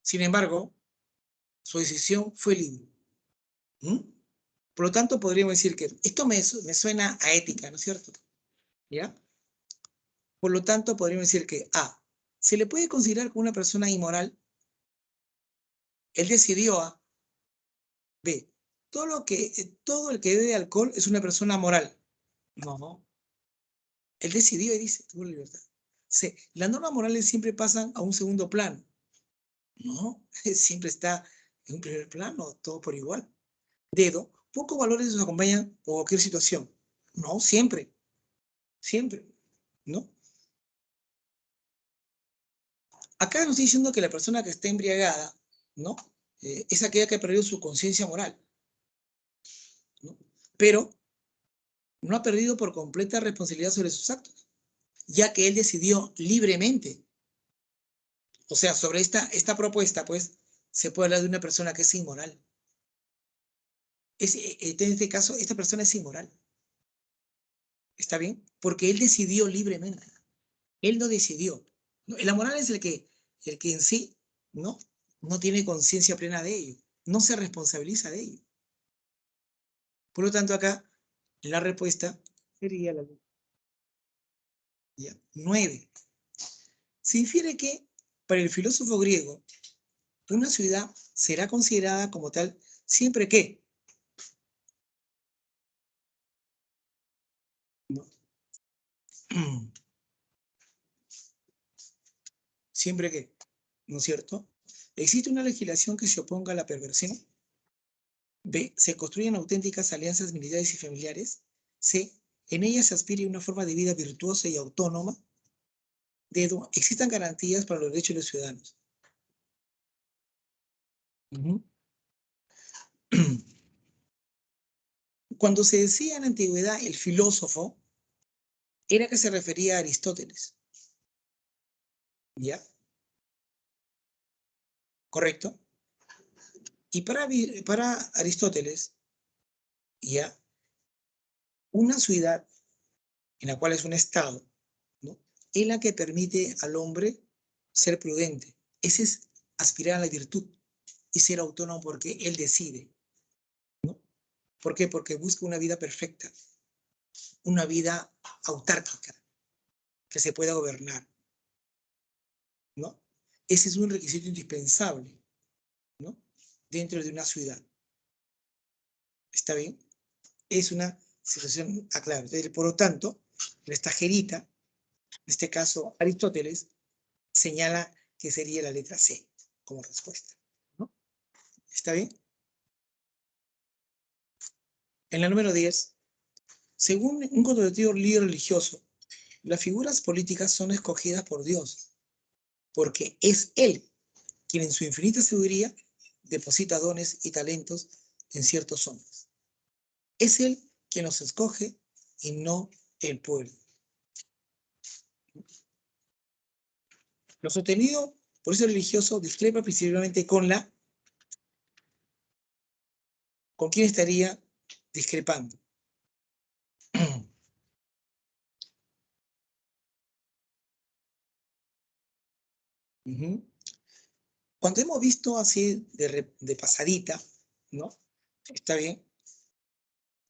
Sin embargo, su decisión fue libre. ¿Mm? Por lo tanto, podríamos decir que esto me suena a ética, ¿no es cierto? ¿Ya? Por lo tanto, podríamos decir que A, se le puede considerar como una persona inmoral. Él decidió A. B, todo el que bebe alcohol es una persona moral. No. Él decidió y dice, tuvo libertad. C, las normas morales siempre pasan a un segundo plano. No, siempre está en un primer plano, todo por igual. Dedo, pocos valores nos acompañan por cualquier situación. No, siempre, siempre, ¿no? Acá nos está diciendo que la persona que está embriagada, ¿no? Es aquella que ha perdido su conciencia moral, ¿no? Pero no ha perdido por completa responsabilidad sobre sus actos. ya que él decidió libremente. O sea, sobre esta propuesta, pues, se puede hablar de una persona que es inmoral. En este caso, esta persona es inmoral. ¿Está bien? Porque él decidió libremente. Él no decidió. La moral es el que en sí no tiene conciencia plena de ello. No se responsabiliza de ello. Por lo tanto, acá la respuesta sería la 9. Se infiere que para el filósofo griego, una ciudad será considerada como tal siempre que ¿no? Siempre que, ¿no es cierto? Existe una legislación que se oponga a la perversión. B. Se construyen auténticas alianzas militares y familiares. C. En ellas se aspire a una forma de vida virtuosa y autónoma. D. Existan garantías para los derechos de los ciudadanos. Cuando se decía en la antigüedad el filósofo, era que se refería a Aristóteles. ¿Ya? ¿Correcto? Y para Aristóteles, ¿ya? Una ciudad, en la cual es un estado, ¿no? Es la que permite al hombre ser prudente. Ese es aspirar a la virtud y ser autónomo porque él decide, ¿no? ¿Por qué? Porque busca una vida perfecta, una vida autárquica, que se pueda gobernar, ¿no? Ese es un requisito indispensable, ¿no? Dentro de una ciudad. ¿Está bien? Es una situación aclarada. Por lo tanto, esta jerita, en este caso Aristóteles, señala que sería la letra C como respuesta, ¿no? ¿Está bien? En la número 10, según un controvertido líder religioso, las figuras políticas son escogidas por Dios, porque es Él quien en su infinita sabiduría deposita dones y talentos en ciertos hombres. Es Él quien los escoge y no el pueblo. Lo sostenido por ese religioso discrepa principalmente con ¿con quién estaría discrepando? Cuando hemos visto así de pasadita, ¿no? Está bien,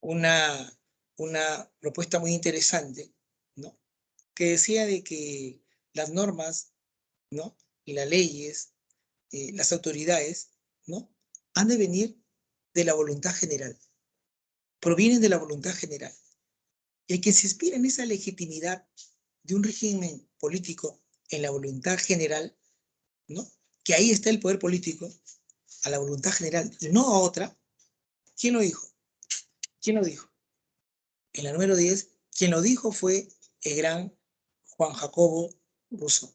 una propuesta muy interesante, ¿no? Que decía de que las normas, ¿no? Y las leyes, las autoridades, ¿no? Han de venir de la voluntad general, provienen de la voluntad general. El que se inspira en esa legitimidad de un régimen político en la voluntad general, ¿no? Que ahí está el poder político, a la voluntad general y no a otra. ¿Quién lo dijo? ¿Quién lo dijo? En la número 10, quien lo dijo fue el gran Juan Jacobo Rousseau.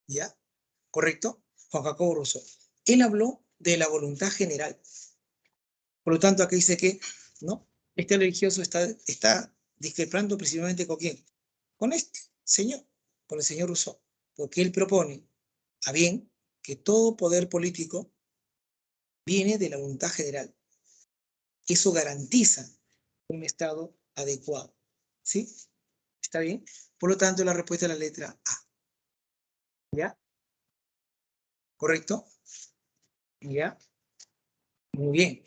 ¿Ya? ¿Correcto? Juan Jacobo Rousseau. Él habló de la voluntad general. Por lo tanto, aquí dice que, ¿no? Este religioso está discrepando precisamente con quién. Con este señor, con el señor Rousseau. Porque él propone, a bien, que todo poder político viene de la voluntad general. Eso garantiza un estado adecuado. ¿Sí? ¿Está bien? Por lo tanto, la respuesta es la letra A. ¿Ya? ¿Correcto? ¿Ya? Muy bien.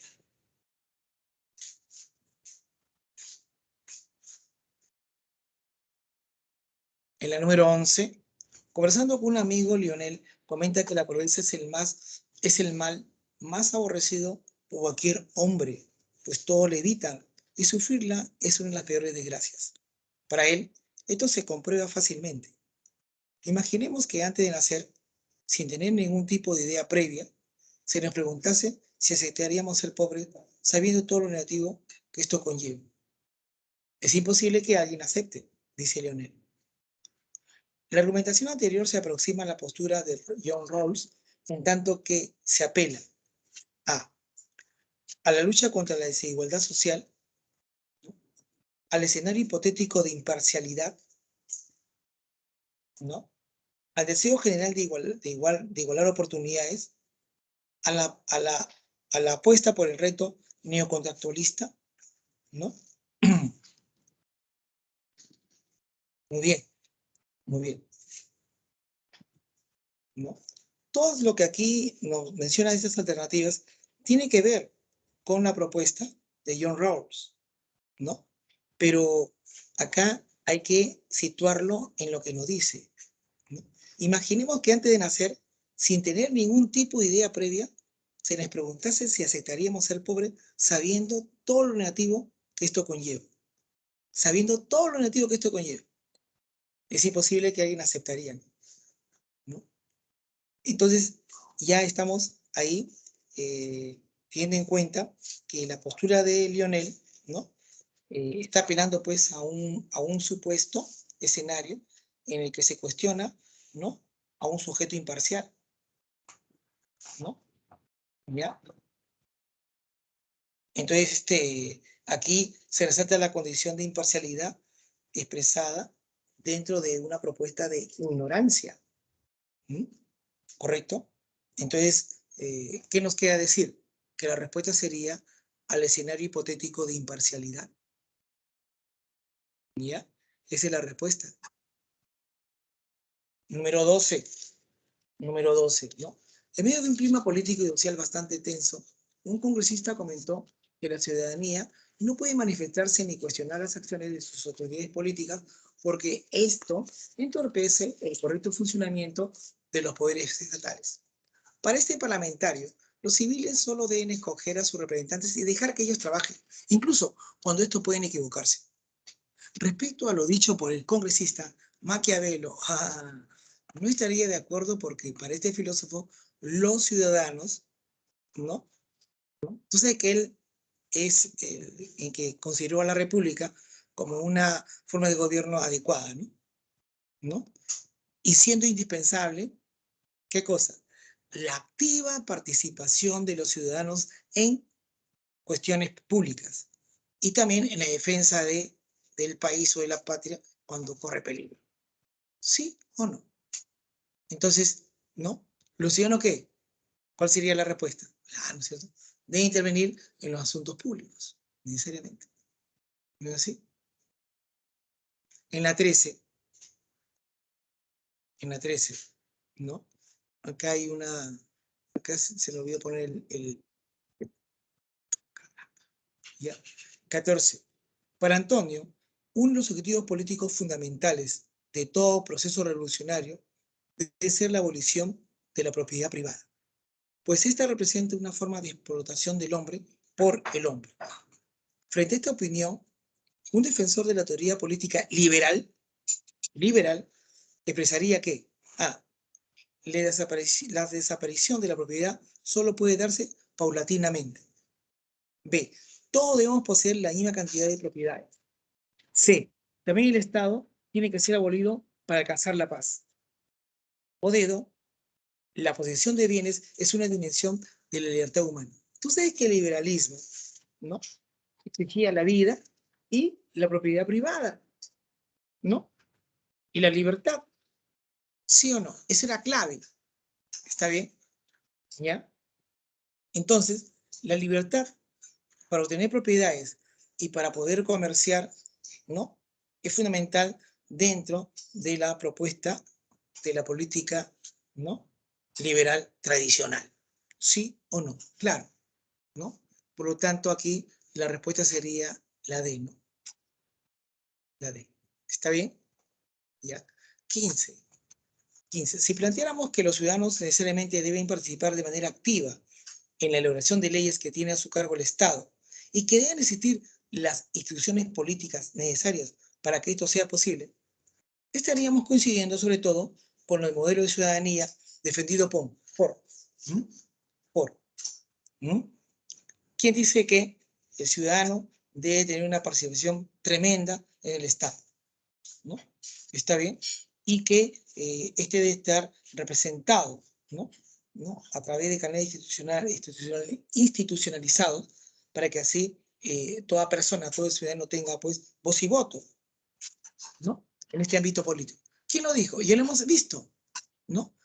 En la número 11, conversando con un amigo, Lionel comenta que la pobreza es el mal más aborrecido por cualquier hombre, pues todo le evitan y sufrirla es una de las peores desgracias. Para él, esto se comprueba fácilmente. Imaginemos que antes de nacer, sin tener ningún tipo de idea previa, se nos preguntase si aceptaríamos ser pobres sabiendo todo lo negativo que esto conlleva. Es imposible que alguien acepte, dice Leonel. La argumentación anterior se aproxima a la postura de John Rawls, en tanto que se apela a la lucha contra la desigualdad social, al escenario hipotético de imparcialidad, ¿no? Al deseo general de igualar oportunidades, a la apuesta por el reto neocontractualista, ¿no? Muy bien, muy bien, ¿no? Todo lo que aquí nos menciona estas alternativas tiene que ver con la propuesta de John Rawls, ¿no? Pero acá hay que situarlo en lo que nos dice, ¿no? Imaginemos que antes de nacer, sin tener ningún tipo de idea previa, se les preguntase si aceptaríamos ser pobres sabiendo todo lo negativo que esto conlleva. Sabiendo todo lo negativo que esto conlleva. Es imposible que alguien aceptaría, ¿no? Entonces, ya estamos ahí, teniendo en cuenta que la postura de Lionel, ¿no? Está apelando pues a un supuesto escenario en el que se cuestiona, ¿no? A un sujeto imparcial, ¿no? ¿Ya? Entonces, aquí se resalta la condición de imparcialidad expresada dentro de una propuesta de ignorancia, ¿m? ¿Correcto? Entonces, ¿qué nos queda decir? Que la respuesta sería al escenario hipotético de imparcialidad. ¿Ya? Esa es la respuesta. Número 12. Número 12, ¿no? En medio de un clima político y social bastante tenso, un congresista comentó que la ciudadanía no puede manifestarse ni cuestionar las acciones de sus autoridades políticas porque esto entorpece el correcto funcionamiento de los poderes estatales. Para este parlamentario, los civiles solo deben escoger a sus representantes y dejar que ellos trabajen, incluso cuando estos pueden equivocarse. Respecto a lo dicho por el congresista Maquiavelo, no estaría de acuerdo porque para este filósofo, los ciudadanos, ¿no? Tú sabes que él es en que consideró a la república como una forma de gobierno adecuada, ¿no? ¿No? Y siendo indispensable, ¿qué cosa? La activa participación de los ciudadanos en cuestiones públicas y también en la defensa del país o de la patria cuando corre peligro. ¿Sí o no? Entonces, ¿no? ¿Los ciudadanos qué? ¿Cuál sería la respuesta? ¿No es cierto? De intervenir en los asuntos públicos, necesariamente. ¿No es así? En la 13, ¿no? Acá hay acá se me olvidó poner ya. 14. Para Antonio, uno de los objetivos políticos fundamentales de todo proceso revolucionario debe ser la abolición de la propiedad privada, pues esta representa una forma de explotación del hombre por el hombre. Frente a esta opinión, un defensor de la teoría política liberal expresaría que la desaparición de la propiedad solo puede darse paulatinamente. B. Todos debemos poseer la misma cantidad de propiedades. C. También el Estado tiene que ser abolido para alcanzar la paz. O D. La posesión de bienes es una dimensión de la libertad humana. Tú sabes que el liberalismo, ¿no? Exigía la vida y la propiedad privada, ¿no? Y la libertad. ¿Sí o no? Esa era clave. ¿Está bien? ¿Ya? Entonces, la libertad para obtener propiedades y para poder comerciar, ¿no? Es fundamental dentro de la propuesta de la política, ¿no? Liberal tradicional. ¿Sí o no? Claro, ¿no? Por lo tanto, aquí la respuesta sería la D, ¿no? La D. ¿Está bien? Ya. 15. Si planteáramos que los ciudadanos necesariamente deben participar de manera activa en la elaboración de leyes que tiene a su cargo el Estado y que deben existir las instituciones políticas necesarias para que esto sea posible, estaríamos coincidiendo sobre todo con el modelo de ciudadanía defendido por quien dice que el ciudadano debe tener una participación tremenda en el Estado, ¿no? ¿Está bien? Y que este debe estar representado, ¿no? A través de canales institucionalizados para que así toda persona, todo ciudadano tenga pues voz y voto, ¿no? En este ámbito político. ¿Quién lo dijo? Ya lo hemos visto, ¿no?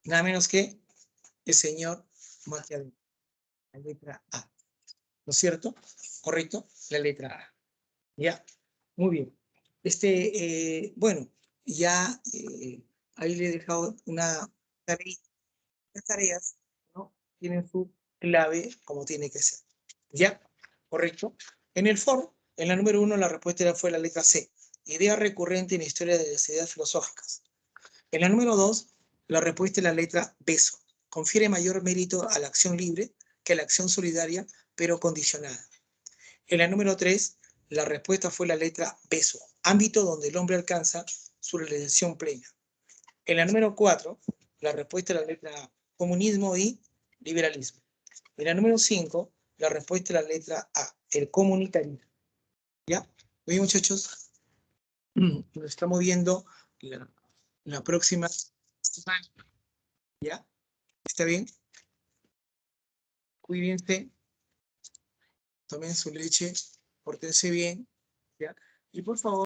Nada menos que el señor Maquiavelo, la letra A, ¿no es cierto? ¿Correcto? La letra A. ¿Ya? Muy bien. Bueno, ya ahí le he dejado una tarea. Las tareas, ¿no? Tienen su clave como tiene que ser. ¿Ya? ¿Correcto? En el foro, en la número 1, la respuesta fue la letra C. Idea recurrente en la historia de las ideas filosóficas. En la número 2, la respuesta es la letra beso. Confiere mayor mérito a la acción libre que a la acción solidaria, pero condicionada. En la número 3, la respuesta fue la letra beso. Ámbito donde el hombre alcanza su realización plena. En la número 4, la respuesta es la letra A, comunismo y liberalismo. En la número 5, la respuesta es la letra A, el comunitarismo. ¿Ya? Muy bien, muchachos. Nos estamos viendo la próxima semana. ¿Ya? ¿Está bien? Cuídense, tomen su leche, pórtense bien. ¿Ya? Y por favor,